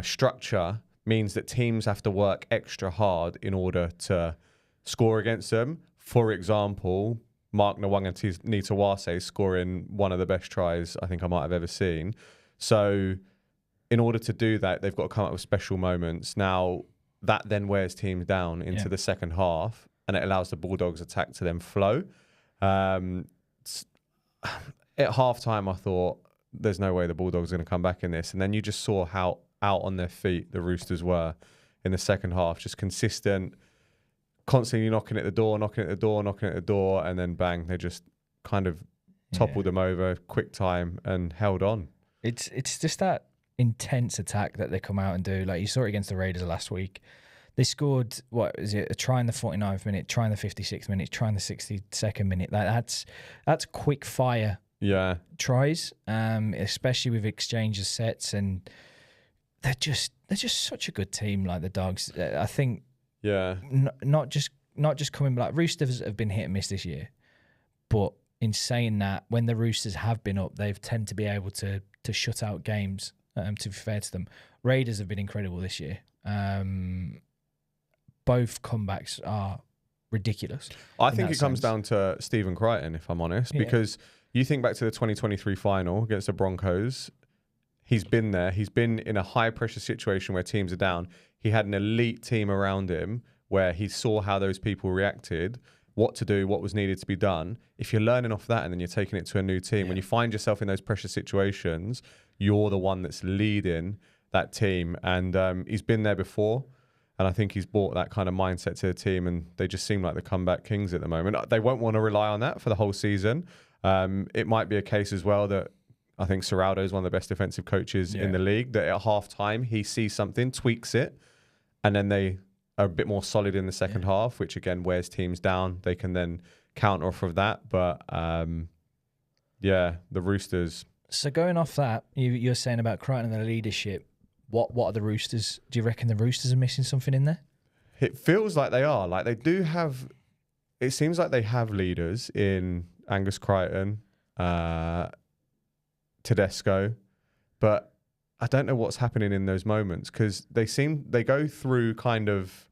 structure, means that teams have to work extra hard in order to score against them. For example, Mark Nawanga-Nitawase scoring one of the best tries I think I might have ever seen. So in order to do that, they've got to come up with special moments. Now, that then wears teams down into the second half, and it allows the Bulldogs' attack to then flow. At halftime, I thought, there's no way the Bulldogs are going to come back in this. And then you just saw how out on their feet the Roosters were in the second half, just consistent, constantly knocking at the door, and then bang, they just kind of toppled them over, quick time, and held on. It's just that intense attack that they come out and do. Like you saw it against the Raiders last week. They scored, a try in the 49th minute, try in the 56th minute, try in the 62nd minute. That's quick fire tries, especially with exchange of sets, and they're just such a good team, like the Dogs. I think not just coming, like Roosters have been hit and miss this year, but in saying that, when the Roosters have been up, they've tended to be able to shut out games, to be fair to them. Raiders have been incredible this year. Both comebacks are ridiculous. I think it comes down to Stephen Crichton, if I'm honest, because you think back to the 2023 final against the Broncos. He's been there. He's been in a high-pressure situation where teams are down. He had an elite team around him where he saw how those people reacted, what to do, what was needed to be done. If you're learning off that and then you're taking it to a new team, when you find yourself in those pressure situations, you're the one that's leading that team. And he's been there before, and I think he's brought that kind of mindset to the team, and they just seem like the comeback kings at the moment. They won't want to rely on that for the whole season. It might be a case as well that I think Serraldo is one of the best defensive coaches in the league, that at half-time he sees something, tweaks it, and then they are a bit more solid in the second half, which again wears teams down. They can then counter off of that. But the Roosters So going off that, you're saying about Crichton and the leadership. What are the Roosters? Do you reckon the Roosters are missing something in there? It feels like they are. Like they do have. It seems like they have leaders in Angus Crichton, Tedesco, but I don't know what's happening in those moments because they go through kind of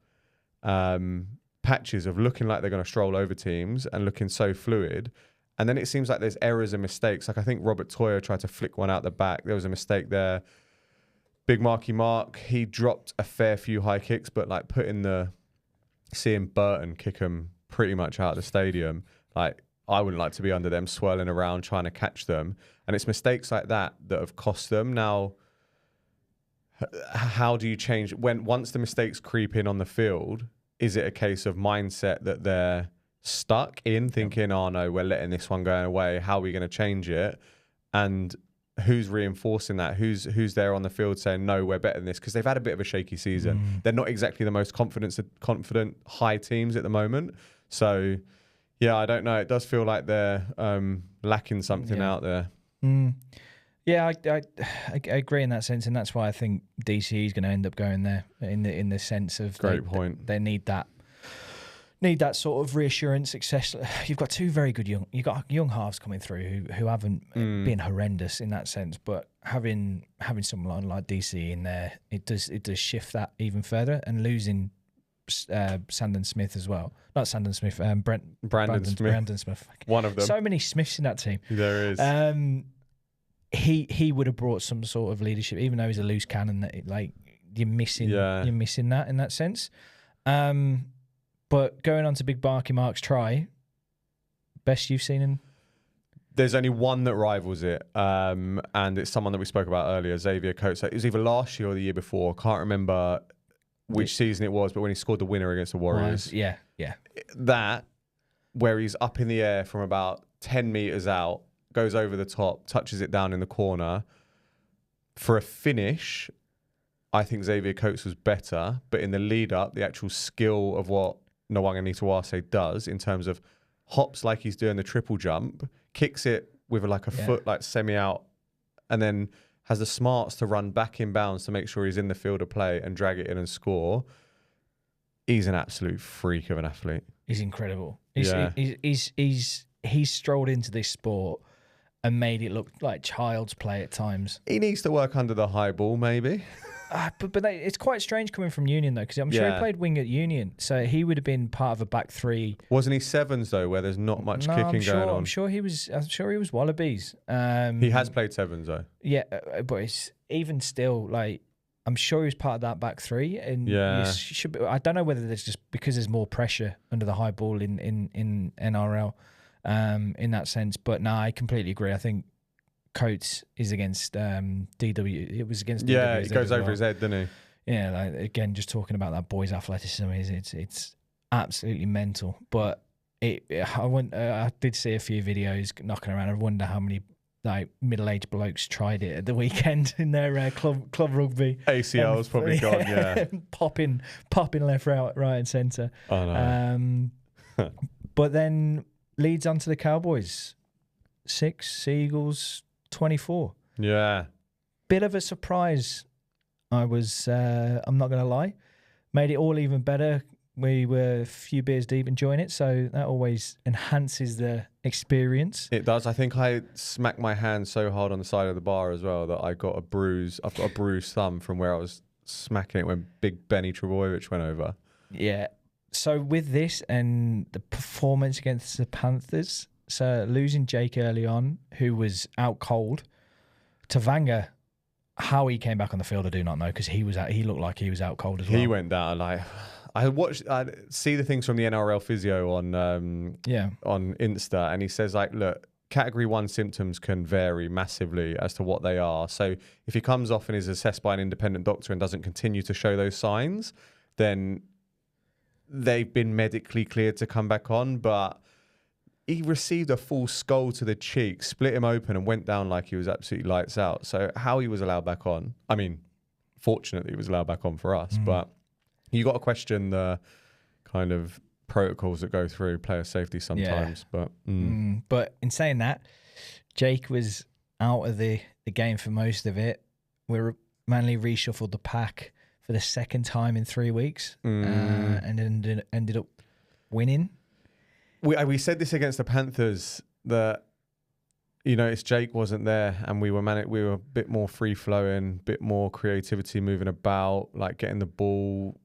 patches of looking like they're going to stroll over teams and looking so fluid. And then it seems like there's errors and mistakes. Like I think Robert Toia tried to flick one out the back. There was a mistake there. Big Marky Mark, he dropped a fair few high kicks, but like seeing Burton kick him pretty much out of the stadium, like I wouldn't like to be under them swirling around trying to catch them. And it's mistakes like that have cost them. Now, how do you change once the mistakes creep in on the field? Is it a case of mindset that they're stuck in thinking, oh no, we're letting this one go away. How are we going to change it? And who's reinforcing that? Who's there on the field saying, no, we're better than this? Because they've had a bit of a shaky season. They're not exactly the most confident high teams at the moment. So, yeah, I don't know. It does feel like they're lacking something out there. Yeah, I agree in that sense, and that's why I think DC is going to end up going there in the sense of Great point. They need that sort of reassurance, success. You've got two very good young halves coming through who haven't been horrendous in that sense, but having someone like DC in there, it does shift that even further. And losing Brandon Smith as well, not Brandon Smith, Brandon Smith. One of them. So many Smiths in that team. There is. He would have brought some sort of leadership, even though he's a loose cannon. That like you're missing that in that sense. But going on to Big Barky Mark's try, best you've seen in? There's only one that rivals it, and it's someone that we spoke about earlier, Xavier Coates. It was either last year or the year before. Can't remember which season it was, but when he scored the winner against the Warriors. Yeah. That, where he's up in the air from about 10 metres out, goes over the top, touches it down in the corner. For a finish, I think Xavier Coates was better, but in the lead up, the actual skill of what Nawaqanitawase does in terms of hops like he's doing the triple jump, kicks it with a foot like semi out, and then has the smarts to run back in bounds to make sure he's in the field of play and drag it in and score. He's an absolute freak of an athlete. He's incredible. He's strolled into this sport and made it look like child's play at times. He needs to work under the high ball, maybe. But it's quite strange coming from Union, though, because I'm sure he played wing at Union, so he would have been part of a back three. Wasn't he sevens, though, where there's not much kicking going on? I'm sure he was Wallabies. He has played sevens, though. Yeah, but it's even still, like, I'm sure he was part of that back three. And should be, I don't know whether there's just because there's more pressure under the high ball in NRL in that sense. But no, I completely agree. I think Coates is against DW. It was against DW. Yeah, it goes over his head, doesn't he? Yeah, like, again, just talking about that boy's athleticism, it's absolutely mental. But I did see a few videos knocking around. I wonder how many like middle-aged blokes tried it at the weekend in their club rugby. ACL's probably gone, yeah. popping left, right, and centre. Oh no. But then leads on to the Cowboys. 6, Seagulls 24. Yeah. Bit of a surprise. I'm not going to lie. Made it all even better. We were a few beers deep enjoying it, so that always enhances the experience. It does. I think I smacked my hand so hard on the side of the bar as well that I got a bruise. I've got a bruised thumb from where I was smacking it when Big Benny Trebojevic went over. Yeah. So with this and the performance against the Panthers, so losing Jake early on, who was out cold, Tavanga, how he came back on the field, I do not know, because he looked like he was out cold as well. He went down like I see the things from the NRL physio on Insta, and he says like, look, category 1 symptoms can vary massively as to what they are. So if he comes off and is assessed by an independent doctor and doesn't continue to show those signs, then they've been medically cleared to come back on. But he received a full skull to the cheek, split him open, and went down like he was absolutely lights out. So how he was allowed back on? I mean, fortunately, he was allowed back on for us, but you got to question the kind of protocols that go through player safety sometimes. Yeah. But in saying that, Jake was out of the game for most of it. Manly reshuffled the pack for the second time in 3 weeks and ended up winning. We said this against the Panthers that, you know, it's Jake wasn't there and we were a bit more free flowing, bit more creativity moving about, like getting the ball.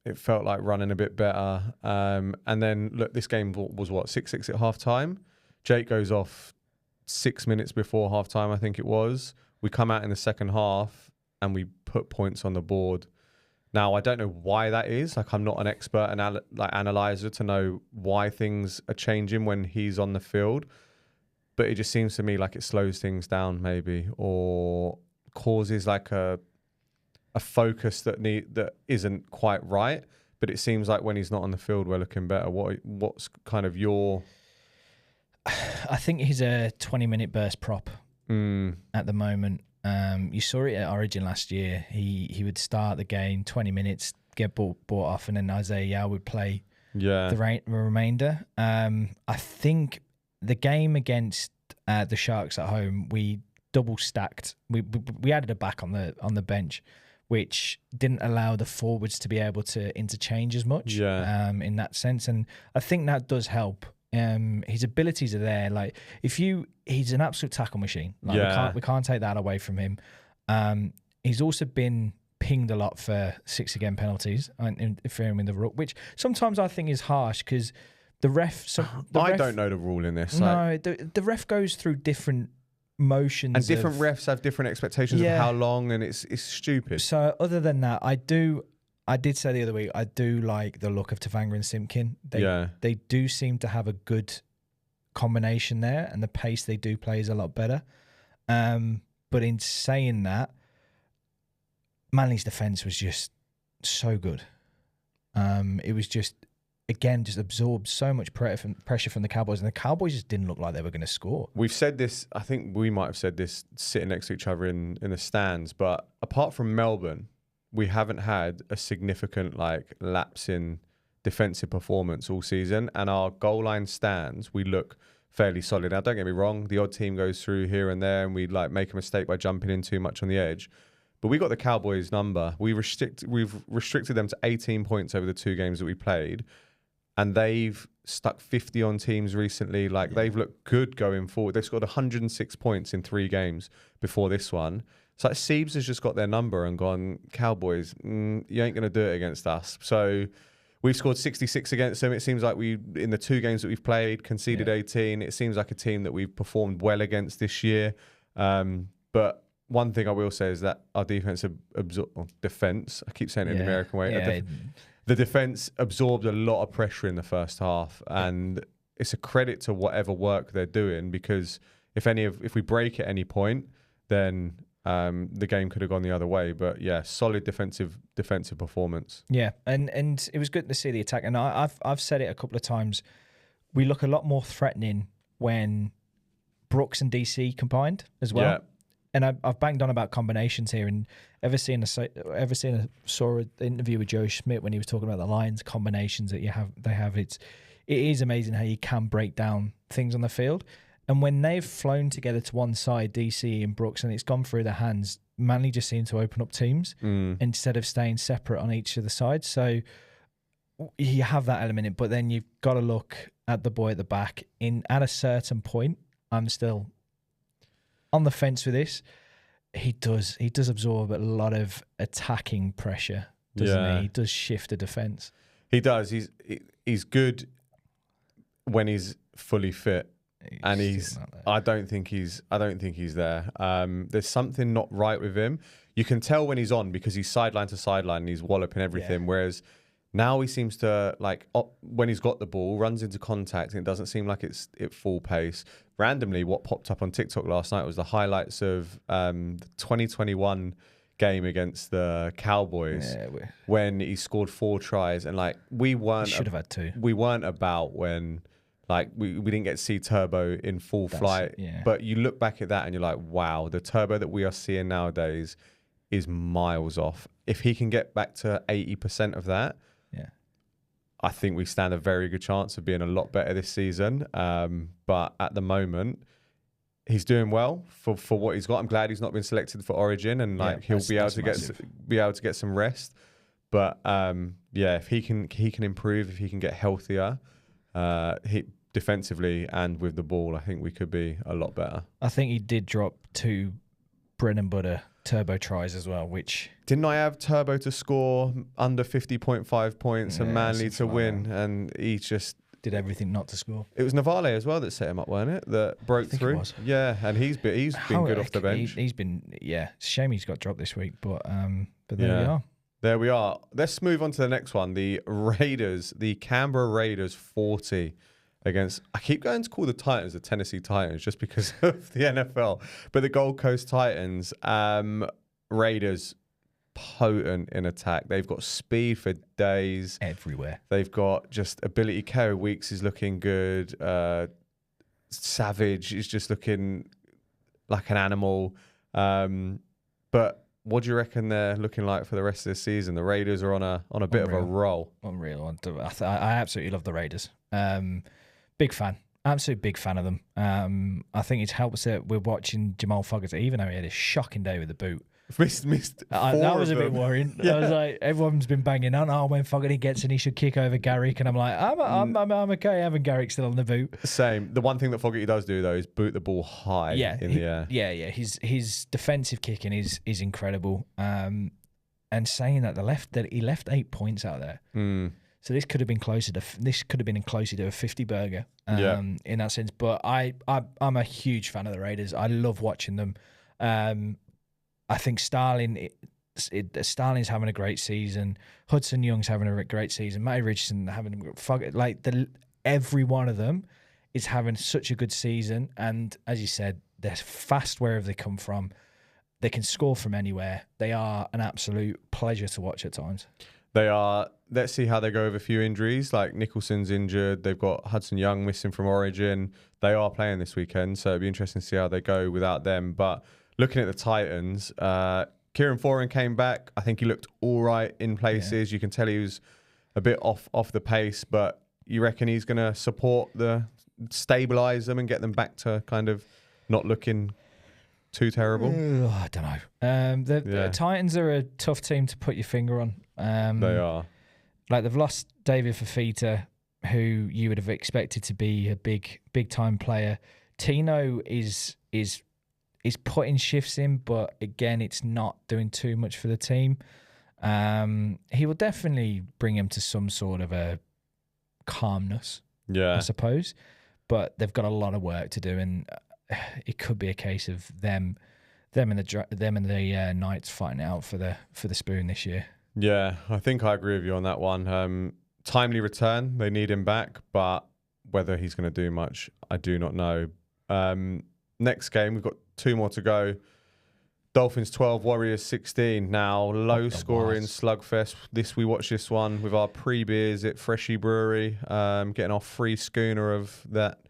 It felt like running a bit better. And then look, this game was what, 6-6 at half time. Jake goes off 6 minutes before half time, I think it was. We come out in the second half and we put points on the board. Now, I don't know why that is. Like, I'm not an expert analyzer to know why things are changing when he's on the field. But it just seems to me like it slows things down maybe, or causes like a focus that isn't quite right. But it seems like when he's not on the field, we're looking better. What's kind of your... I think he's a 20-minute burst prop at the moment. You saw it at Origin last year. He would start the game 20 minutes, get bought off, and then Isaiah Yao would play the remainder. I think the game against the Sharks at home, we double stacked. We added a back on the bench, which didn't allow the forwards to be able to interchange as much in that sense. And I think that does help. His abilities are there. Like he's an absolute tackle machine. Like we can't take that away from him. He's also been pinged a lot for 6 again penalties and interfering in the ruck, which sometimes I think is harsh because the ref. I don't know the rule in this. No, the ref goes through different motions, and different refs have different expectations of how long, and it's stupid. So other than that, I did say the other week, I do like the look of Tavanga and Simpkin. They do seem to have a good combination there, and the pace they do play is a lot better. But in saying that, Manly's defence was just so good. It was just absorbed so much pressure from the Cowboys, and the Cowboys just didn't look like they were going to score. We've said this, I think we might have said this sitting next to each other in the stands, but apart from Melbourne, we haven't had a significant lapse in defensive performance all season, and our goal line stands, we look fairly solid. Now, don't get me wrong, the odd team goes through here and there, and we make a mistake by jumping in too much on the edge. But we got the Cowboys' number. We've restricted them to 18 points over the 2 games that we played, and they've stuck 50 on teams recently. They've looked good going forward. They've scored 106 points in 3 games before this one. So Siebes has just got their number and gone, Cowboys, you ain't going to do it against us. So we've scored 66 against them. It seems like in the 2 games that we've played, conceded 18. It seems like a team that we've performed well against this year. But one thing I will say is that our defense, defense, I keep saying it in the American way, the defense absorbed a lot of pressure in the first half. And it's a credit to whatever work they're doing, because if we break at any point, then... the game could have gone the other way, but solid defensive performance. Yeah, and it was good to see the attack. And I've said it a couple of times. We look a lot more threatening when Brooks and DC combined as well. Yeah. And I've banged on about combinations here, and saw an interview with Joe Schmidt when he was talking about the Lions combinations that they have. It is amazing how you can break down things on the field. And when they've flown together to one side, DC and Brooks, and it's gone through their hands, Manly just seem to open up teams instead of staying separate on each of the sides. So you have that element in, but then you've got to look at the boy at the back. At a certain point, I'm still on the fence with this. He does absorb a lot of attacking pressure, doesn't he? He does shift the defence. He does. He's good when he's fully fit. And I don't think he's there. There's something not right with him. You can tell when he's on because he's sideline to sideline and he's walloping everything. Whereas now he seems to when he's got the ball, runs into contact and it doesn't seem like it's at full pace. Randomly, what popped up on TikTok last night was the highlights of the 2021 game against the Cowboys when he scored 4 tries, and we should have had 2. We weren't about when. We didn't get to see Turbo in full flight. Yeah. But you look back at that and you're like, wow, the Turbo that we are seeing nowadays is miles off. If he can get back to 80% of that, I think we stand a very good chance of being a lot better this season. But at the moment, he's doing well for what he's got. I'm glad he's not been selected for Origin, and he'll be able to get some rest. But if he can improve, if he can get healthier, defensively and with the ball, I think we could be a lot better. I think he did drop 2 bread and butter turbo tries as well, which... Didn't I have Turbo to score under 50.5 points and Manly to win? And he just... did everything not to score. It was Navale as well that set him up, wasn't it? That broke through. It was. Yeah, and he's been good off the bench. He's been, it's a shame he's got dropped this week, but there we are. There we are. Let's move on to the next one. The Raiders, the Canberra Raiders 40 against, I keep going to call the Titans the Tennessee Titans just because of the NFL, but the Gold Coast Titans, Raiders, potent in attack. They've got speed for days. Everywhere. They've got just ability. Kerry Weeks is looking good. Savage is just looking like an animal. But what do you reckon they're looking like for the rest of the season? The Raiders are on a bit of a roll. Unreal. I absolutely love the Raiders. Big fan. Absolute big fan of them. I think it helps that we're watching Jamal Fogarty, even though he had a shocking day with the boot. Missed that was a bit them. worrying. Yeah. I was like, everyone's been banging on, when Fogarty gets in, he should kick over Garrick. And I'm like, I'm okay having Garrick still on the boot. Same. The one thing that Fogarty does do, though, is boot the ball high in the air. Yeah. His defensive kicking is incredible. And saying that he left 8 points out there. So this could have been closer to a 50 burger in that sense. But I'm a huge fan of the Raiders. I love watching them. I think Starling's having a great season. Hudson Young's having a great season. Matty Richardson every one of them is having such a good season. And as you said, they're fast wherever they come from. They can score from anywhere. They are an absolute pleasure to watch at times. They are. Let's see how they go with a few injuries. Like Nicholson's injured. They've got Hudson Young missing from Origin. They are playing this weekend, so it'll be interesting to see how they go without them. But looking at the Titans, Kieran Foran came back. I think he looked all right in places. Yeah. You can tell he was a bit off the pace, but you reckon he's going to stabilise them and get them back to kind of not looking too terrible? I don't know. The Titans are a tough team to put your finger on. They are. Like, they've lost David Fafita, who you would have expected to be a big time player. Tino is putting shifts in, but again, it's not doing too much for the team. He will definitely bring him to some sort of a calmness, I suppose. But they've got a lot of work to do, and it could be a case of them and the Knights fighting out for the spoon this year. Yeah, I think I agree with you on that one. Timely return, they need him back, but whether he's going to do much, I do not know. Next game, we've got 2 more to go. Dolphins 12, Warriors 16. Now, low scoring slugfest. We watched this one with our pre-beers at Freshy Brewery, getting our free schooner of that.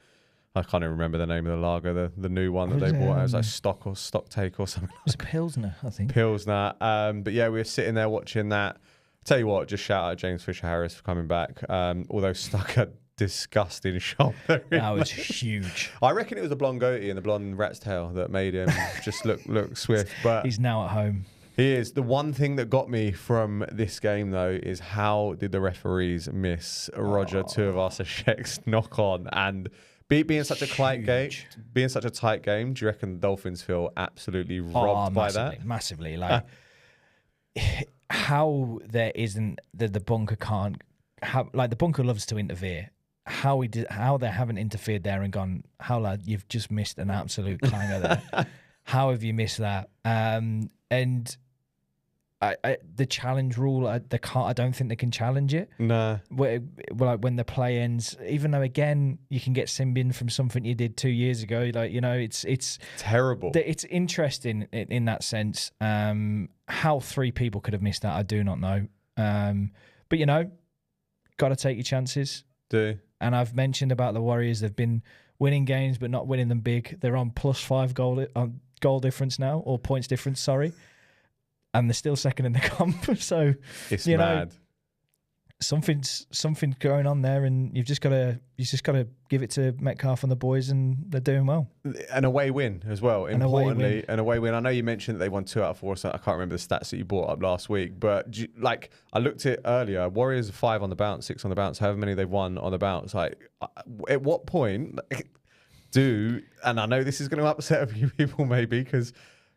I can't even remember the name of the lager, the new one that they bought. It was like Stock Take or something. It was Pilsner, I think. Pilsner. But yeah, we were sitting there watching that. Tell you what, just shout out James Fisher-Harris for coming back. Although stuck a disgusting shot. That was huge. I reckon it was the blonde goatee and the blonde rat's tail that made him just look swift. But he's now at home. He is. The one thing that got me from this game, though, is how did the referees miss Roger Tuivasa-Sheck's knock on? And being such a tight game, do you reckon the Dolphins feel absolutely robbed by that? Massively. Like, how there isn't the bunker can't. The bunker loves to interfere. How they haven't interfered there and gone, how lad, you've just missed an absolute clanger there. How have you missed that? And the challenge rule, I don't think they can challenge it. No. When the play ends, even though again you can get sin bin from something you did 2 years ago, it's terrible. It's interesting in that sense. How 3 people could have missed that, I do not know. But got to take your chances. Do. And I've mentioned about the Warriors. They've been winning games, but not winning them big. They're on +5 goal difference now, or points difference, sorry. And they're still second in the comp. So, it's mad. something's going on there, and you've just got to give it to Metcalf and the boys, and they're doing well. An away win as well. Importantly, an away win. I know you mentioned that they won 2 out of 4. So I can't remember the stats that you brought up last week, but like I looked at it earlier. Warriors are 5 on the bounce, 6 on the bounce. However many they've won on the bounce. Like, at what point and I know this is going to upset a few people maybe, because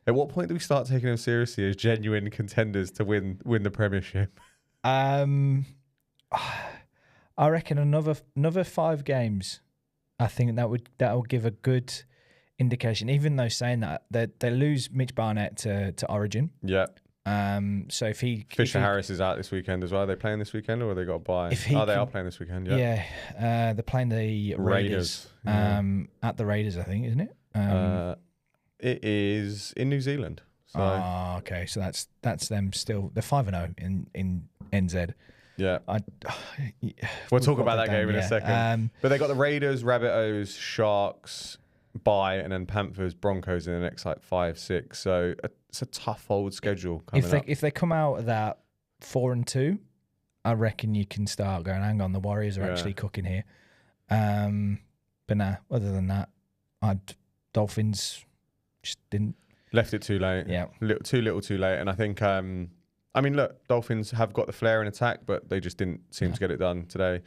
at what point do we start taking them seriously as genuine contenders to win the Premiership? I reckon another 5 games. I think that'll give a good indication. Even though saying that they lose Mitch Barnett to Origin. Yeah. So if Harris is out this weekend as well. Are they playing this weekend, or are they got a bye? They are playing this weekend. Yeah. Yeah. They're playing the Raiders. At the Raiders, I think, isn't it? It is in New Zealand. So. Okay. So that's them still. They're 5-0 in NZ. Yeah. We'll talk about that game in a second. But they got the Raiders, Rabbitohs, Sharks, bye, and then Panthers, Broncos in the next 5-6. So it's a tough old schedule coming up. If they come out of that 4-2, I reckon you can start going, hang on, the Warriors are actually cooking here. But nah, other than that, Dolphins just didn't. Left it too late. Yeah. Too little too late. And I think, look, Dolphins have got the flair in attack, but they just didn't seem to get it done today.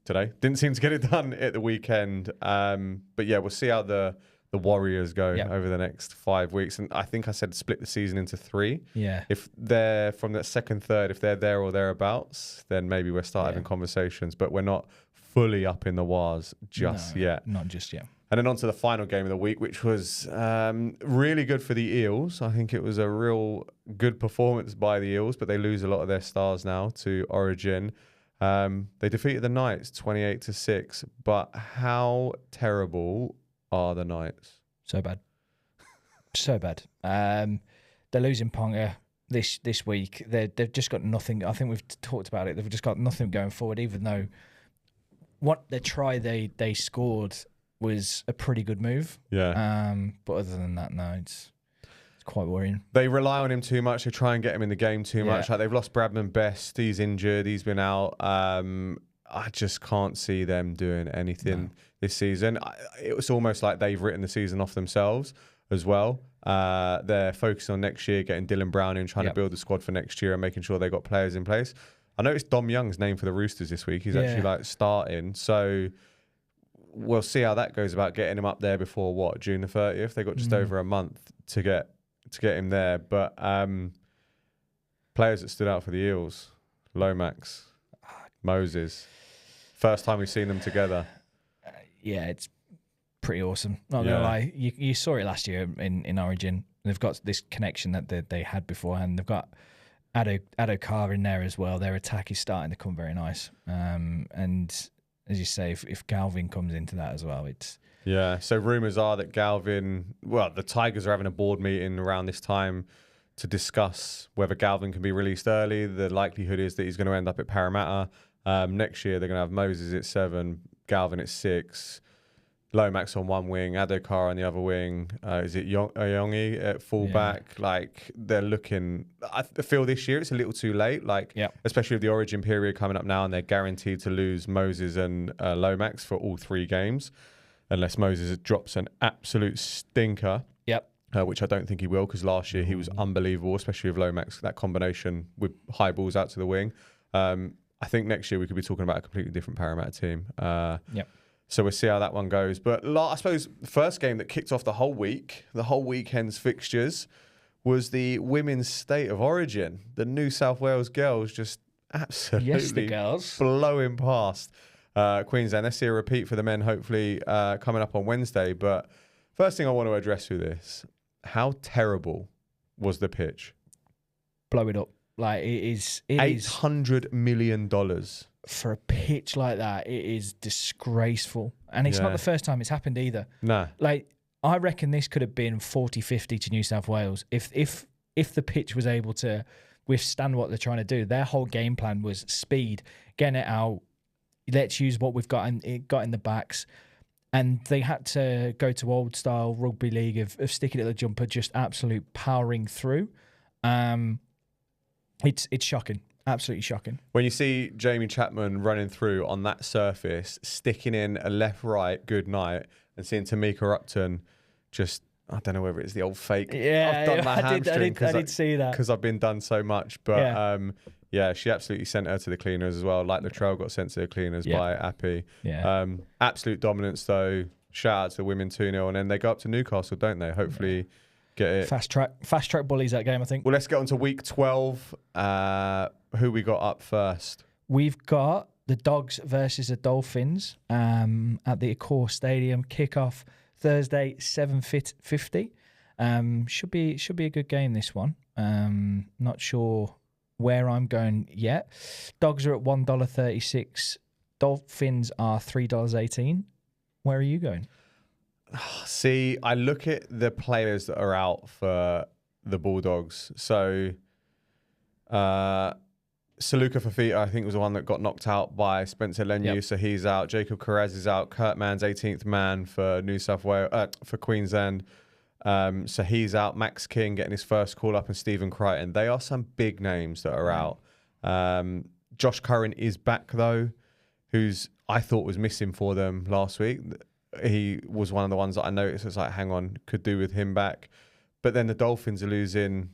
Didn't seem to get it done at the weekend. But yeah, we'll see how the Warriors go over the next 5 weeks. And I think I said split the season into 3. Yeah. If they're from that second, third, if they're there or thereabouts, then maybe we'll start having conversations. But we're not fully up in the wars just yet. Not just yet. And then on to the final game of the week, which was really good for the Eels. I think it was a real good performance by the Eels, but they lose a lot of their stars now to Origin. They defeated the Knights 28-6, but how terrible are the Knights? So bad. So bad. They're losing Ponga this week. They've just got nothing. I think we've talked about it. They've just got nothing going forward, even though what the try they scored was a pretty good move. Yeah. But other than that, no, it's quite worrying. They rely on him too much. They try and get him in the game too much. Like, they've lost Bradman Best. He's injured. He's been out. I just can't see them doing anything this season. It was almost like they've written the season off themselves as well. They're focusing on next year, getting Dylan Brown in, trying to build the squad for next year and making sure they got players in place. I noticed Dom Young's name for the Roosters this week. He's actually starting. So we'll see how that goes about getting him up there before June the 30th. They got just over a month to get him there. But players that stood out for the Eels: Lomax, Moses. First time we've seen them together. It's pretty awesome. Not gonna lie, you saw it last year in Origin. They've got this connection that they had beforehand. They've got Addo Carr in there as well. Their attack is starting to come very nice. And as you say, if Galvin comes into that as well, it's... Yeah, so rumours are that Galvin... Well, the Tigers are having a board meeting around this time to discuss whether Galvin can be released early. The likelihood is that he's going to end up at Parramatta. Next year, they're going to have Moses at 7, Galvin at 6, Lomax on one wing, Addo Carr on the other wing. Is it Yongi at fullback? Yeah. Like, they're looking... I feel this year it's a little too late, especially with the Origin period coming up now, and they're guaranteed to lose Moses and Lomax for all 3 games, unless Moses drops an absolute stinker. Yep. Which I don't think he will, because last year he was unbelievable, especially with Lomax, that combination with high balls out to the wing. I think next year we could be talking about a completely different Parramatta team. So we'll see how that one goes. But I suppose the first game that kicked off the whole weekend's fixtures, was the Women's State of Origin. The New South Wales girls just absolutely blowing past Queensland. Let's see a repeat for the men, hopefully, coming up on Wednesday. But first thing I want to address with this, how terrible was the pitch? Blow it up. Like, it is $800 million. For a pitch like that, it is disgraceful. And it's not the first time it's happened either. No. Like, I reckon this could have been 40-50 to New South Wales. If the pitch was able to withstand what they're trying to do, their whole game plan was speed, getting it out, let's use what we've got in the backs. And they had to go to old style rugby league of sticking it at the jumper, just absolute powering through. It's shocking. Absolutely shocking. When you see Jamie Chapman running through on that surface, sticking in a left-right good night, and seeing Tamika Upton just, I don't know whether it's the old fake. Yeah, I've done my hamstring I did see that. because I've been done so much. But yeah, she absolutely sent her to the cleaners as well. Like Latrell got sent to the cleaners by Appy. Yeah. Absolute dominance though. Shout out to the women 2-0, and then they go up to Newcastle, don't they? Hopefully get it. Fast track bullies that game, I think. Well, let's get on to week 12. Who we got up first? We've got the Dogs versus the Dolphins at the Accor Stadium. Kickoff Thursday, 7:50. Should be a good game, this one. Not sure where I'm going yet. Dogs are at $1.36. Dolphins are $3.18. Where are you going? See, I look at the players that are out for the Bulldogs. So, Saluka Fafita, I think, was the one that got knocked out by Spencer Leniu, so he's out. Jacob Carrez is out. Kurt Mann's 18th man for New South Wales, for Queensland. So he's out. Max King getting his first call up, and Stephen Crichton. They are some big names that are out. Josh Curran is back though, who's I thought was missing for them last week. He was one of the ones that I noticed. I was like, hang on, could do with him back. But then the Dolphins are losing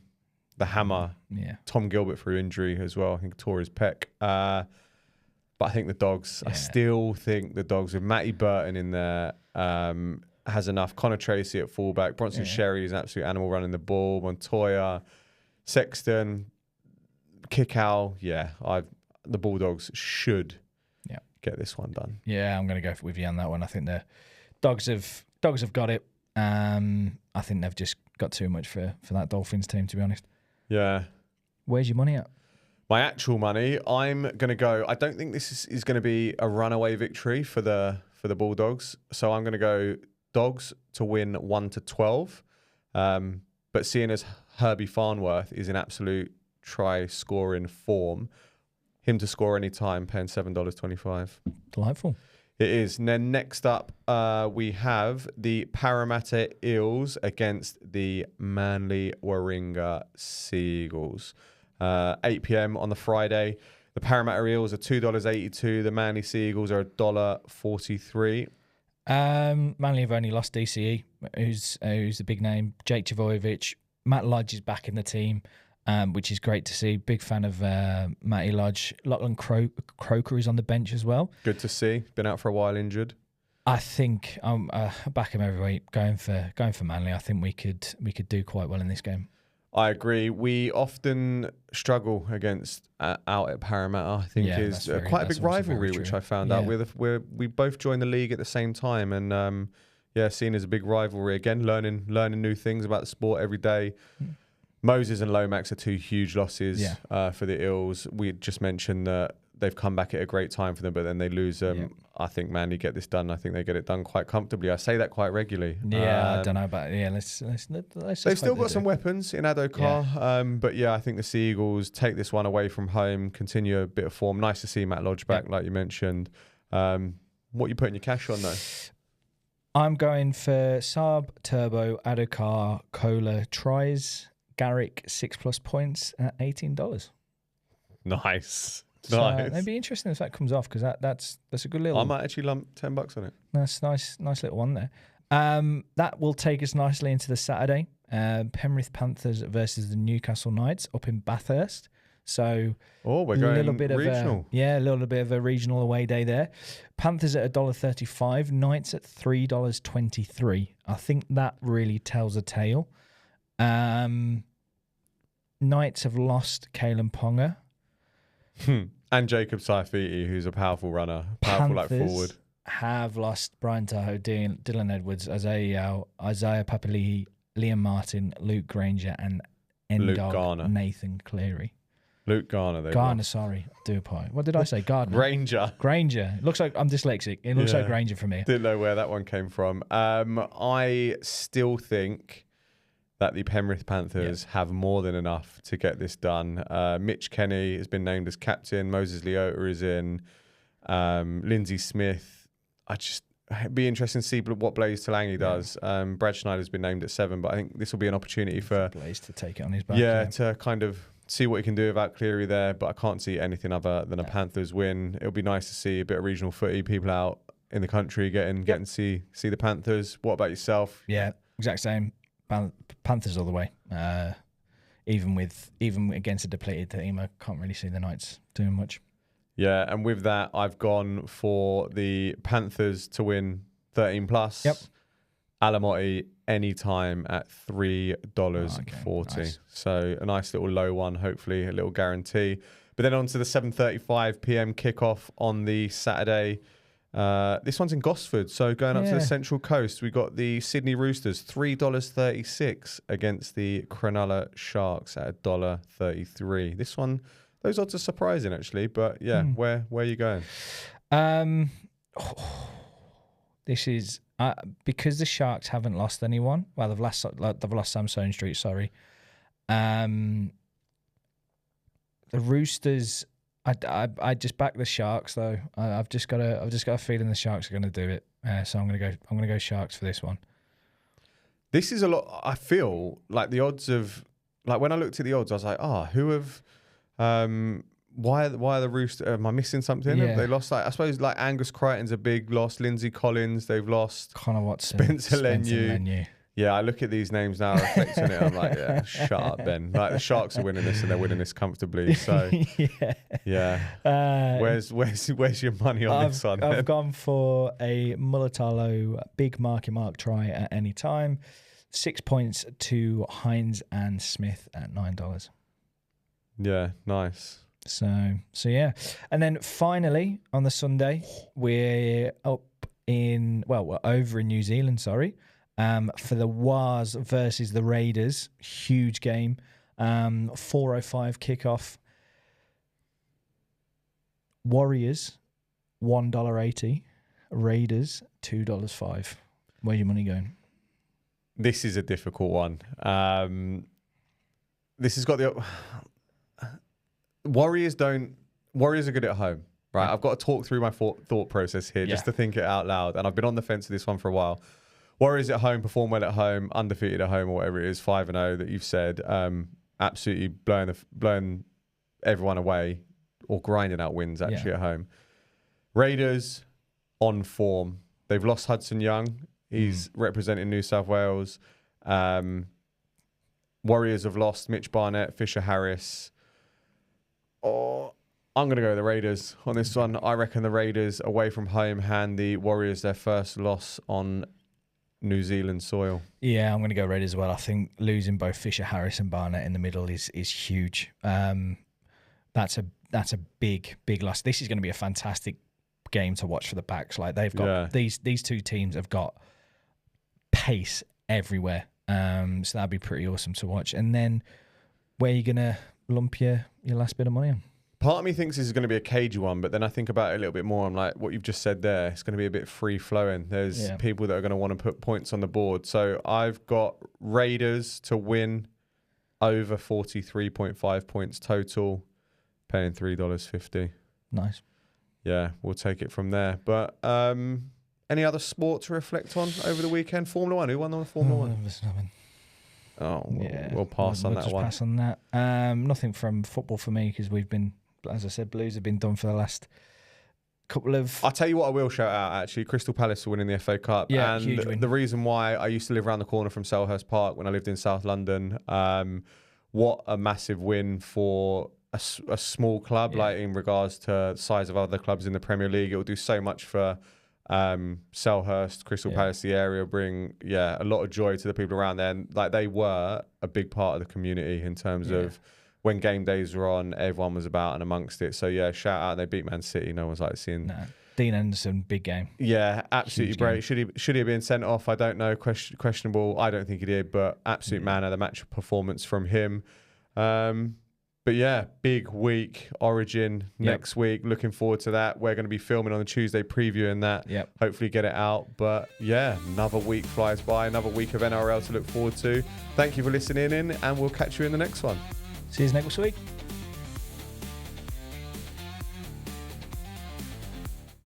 the hammer. Yeah. Tom Gilbert through injury as well. I think tore his pec. But I think the Dogs, I still think the Dogs with Matty Burton in there has enough. Connor Tracy at fullback. Bronson Sherry is an absolute animal running the ball. Montoya, Sexton, Kickow. Yeah, the Bulldogs should get this one done. Yeah, I'm going to go with you on that one. I think the Dogs have got it. I think they've just got too much for that Dolphins team, to be honest. Yeah. Where's your money at? My actual money, I'm going to go. I don't think this is going to be a runaway victory for the Bulldogs. So I'm going to go Dogs to win 1-12. But seeing as Herbie Farnworth is in absolute try-scoring form, him to score any time, paying $7.25. Delightful. It is. And then next up, we have the Parramatta Eels against the Manly Warringah Seagulls. 8 p.m. on the Friday. The Parramatta Eels are $2.82. The Manly Seagulls are $1.43. Manly have only lost DCE, who's the big name. Jake Trbojevic. Matt Lodge is back in the team, which is great to see. Big fan of Matty Lodge. Lachlan Croker is on the bench as well. Good to see. Been out for a while, injured. I think back him every week. Going for Manly. I think we could do quite well in this game. I agree. We often struggle against out at Parramatta. I think is quite a big rivalry, which I found out. We both joined the league at the same time, and seen as a big rivalry again. Learning new things about the sport every day. Moses and Lomax are two huge losses for the Eels. We just mentioned that they've come back at a great time for them, but then they lose them. Yeah. I think Manly get this done. I think they get it done quite comfortably. I say that quite regularly. Yeah, I don't know about let's they've still got some weapons in Adokar. But I think the Sea Eagles take this one away from home, continue a bit of form. Nice to see Matt Lodge back, like you mentioned. What are you putting your cash on though? I'm going for Saab, Turbo, Adokar, Kohler, tries, Garrick 6+ points at $18. Nice. So it'd be interesting if that comes off, because that's a good little. I might actually lump $10 on it. That's nice little one there. That will take us nicely into the Saturday. Penrith Panthers versus the Newcastle Knights up in Bathurst. So we're going a little bit regional. A little bit of a regional away day there. Panthers at $1.35, Knights at $3.23. I think that really tells a tale. Knights have lost Kalen Ponga. And Jacob Saifiti, who's a powerful runner, powerful forward. Have lost Brian Tahoe, Dylan Edwards, Isaiah Yao, Isaiah Papali'i, Liam Martin, Luke Granger, and Endog Nathan Cleary. Luke Garner. Garner, sorry. Do apologize. What did I say? Gardner. Granger. It looks like I'm dyslexic. It looks like Granger for me. Didn't know where that one came from. I still think that the Penrith Panthers have more than enough to get this done. Mitch Kenny has been named as captain. Moses Leota is in. Lindsay Smith. It'd be interesting to see what Blaze Talangi does. Brad Schneider's been named at 7, but I think this will be an opportunity for Blaze to take it on his back. To kind of See what he can do without Cleary there, but I can't see anything other than a Panthers win. It'll be nice to see a bit of regional footy, people out in the country getting to see the Panthers. What about yourself? Yeah, exact same. Panthers all the way. Even against a depleted team, I can't really see the Knights doing much. Yeah, and with that, I've gone for the Panthers to win 13+. Yep. Alamotti anytime at $3.40. Nice. So a nice little low one, hopefully a little guarantee. But then on to the 7:35 p.m. kickoff on the Saturday. This one's in Gosford, so going up to the Central Coast, we got the Sydney Roosters, $3.36 against the Cronulla Sharks at $1.33. This one, those odds are surprising actually, but yeah, where are you going? This is because the Sharks haven't lost anyone. Well, they've lost Sam Street. Sorry. The Roosters. I just back the Sharks though. I've just got a feeling the Sharks are going to do it. So I'm gonna go Sharks for this one. This is a lot. I feel like the odds of when I looked at the odds, I was like, who have why are the Roosters? Am I missing something? Yeah. Have they lost I suppose Angus Crichton's a big loss. Lindsay Collins, they've lost. Connor Watson, Spencer Leniu. Yeah, I look at these names now, reflect on it. I'm like, yeah, shut up, Ben. Like the Sharks are winning this, and they're winning this comfortably. So, where's your money on this one? I've gone for a Mulatalo big marky mark try at any time. 6 points to Hines and Smith at $9. Yeah, nice. So yeah, and then finally on the Sunday we're over in New Zealand. Sorry. For the Wars versus the Raiders, huge game. 4:05 kickoff. Warriors, $1.80. Raiders, $2.05. Where's your money going? This is a difficult one. This has got the Warriors are good at home, right? Yeah. I've got to talk through my thought process here just to think it out loud, and I've been on the fence with this one for a while. Warriors at home, perform well at home, undefeated at home, or whatever it is, 5-0 that you've said. Absolutely blowing everyone away or grinding out wins actually at home. Raiders on form. They've lost Hudson Young. He's representing New South Wales. Warriors have lost Mitch Barnett, Fisher Harris. I'm going to go with the Raiders on this one. I reckon the Raiders away from home hand the Warriors their first loss on New Zealand soil. Yeah, I'm going to go Raiders as well. I think losing both Fisher Harris and Barnett in the middle is huge. That's a big loss. This is going to be a fantastic game to watch for the backs. Like they've got these two teams have got pace everywhere. So that'd be pretty awesome to watch. And then where are you going to lump your last bit of money on? Part of me thinks this is going to be a cagey one, but then I think about it a little bit more. I'm like, what you've just said there, it's going to be a bit free-flowing. There's people that are going to want to put points on the board. So I've got Raiders to win over 43.5 points total, paying $3.50. Nice. Yeah, we'll take it from there. But any other sport to reflect on over the weekend? Formula One. Who won on Formula One? We'll pass on that one. Pass on that. Nothing from football for me because we've been, as I said, Blues have been done for the last couple of... I'll tell you what I will shout out, actually. Crystal Palace are winning the FA Cup. Yeah, and huge win. The reason why I used to live around the corner from Selhurst Park when I lived in South London, what a massive win for a small club, like in regards to the size of other clubs in the Premier League. It will do so much for Selhurst, Crystal Palace, the area, bring a lot of joy to the people around there. And like they were a big part of the community in terms of when game days were on, everyone was about and amongst it. So shout out, they beat Man City. No one's like seeing Dean Henderson, big game. Yeah, absolutely great. Should he have been sent off? I don't know. Questionable. I don't think he did, but absolute man of the match performance from him. But yeah, big week, Origin next week. Looking forward to that. We're going to be filming on a Tuesday, previewing that. Hopefully get it out. But yeah, another week flies by, another week of NRL to look forward to. Thank you for listening in, and we'll catch you in the next one. See you next week.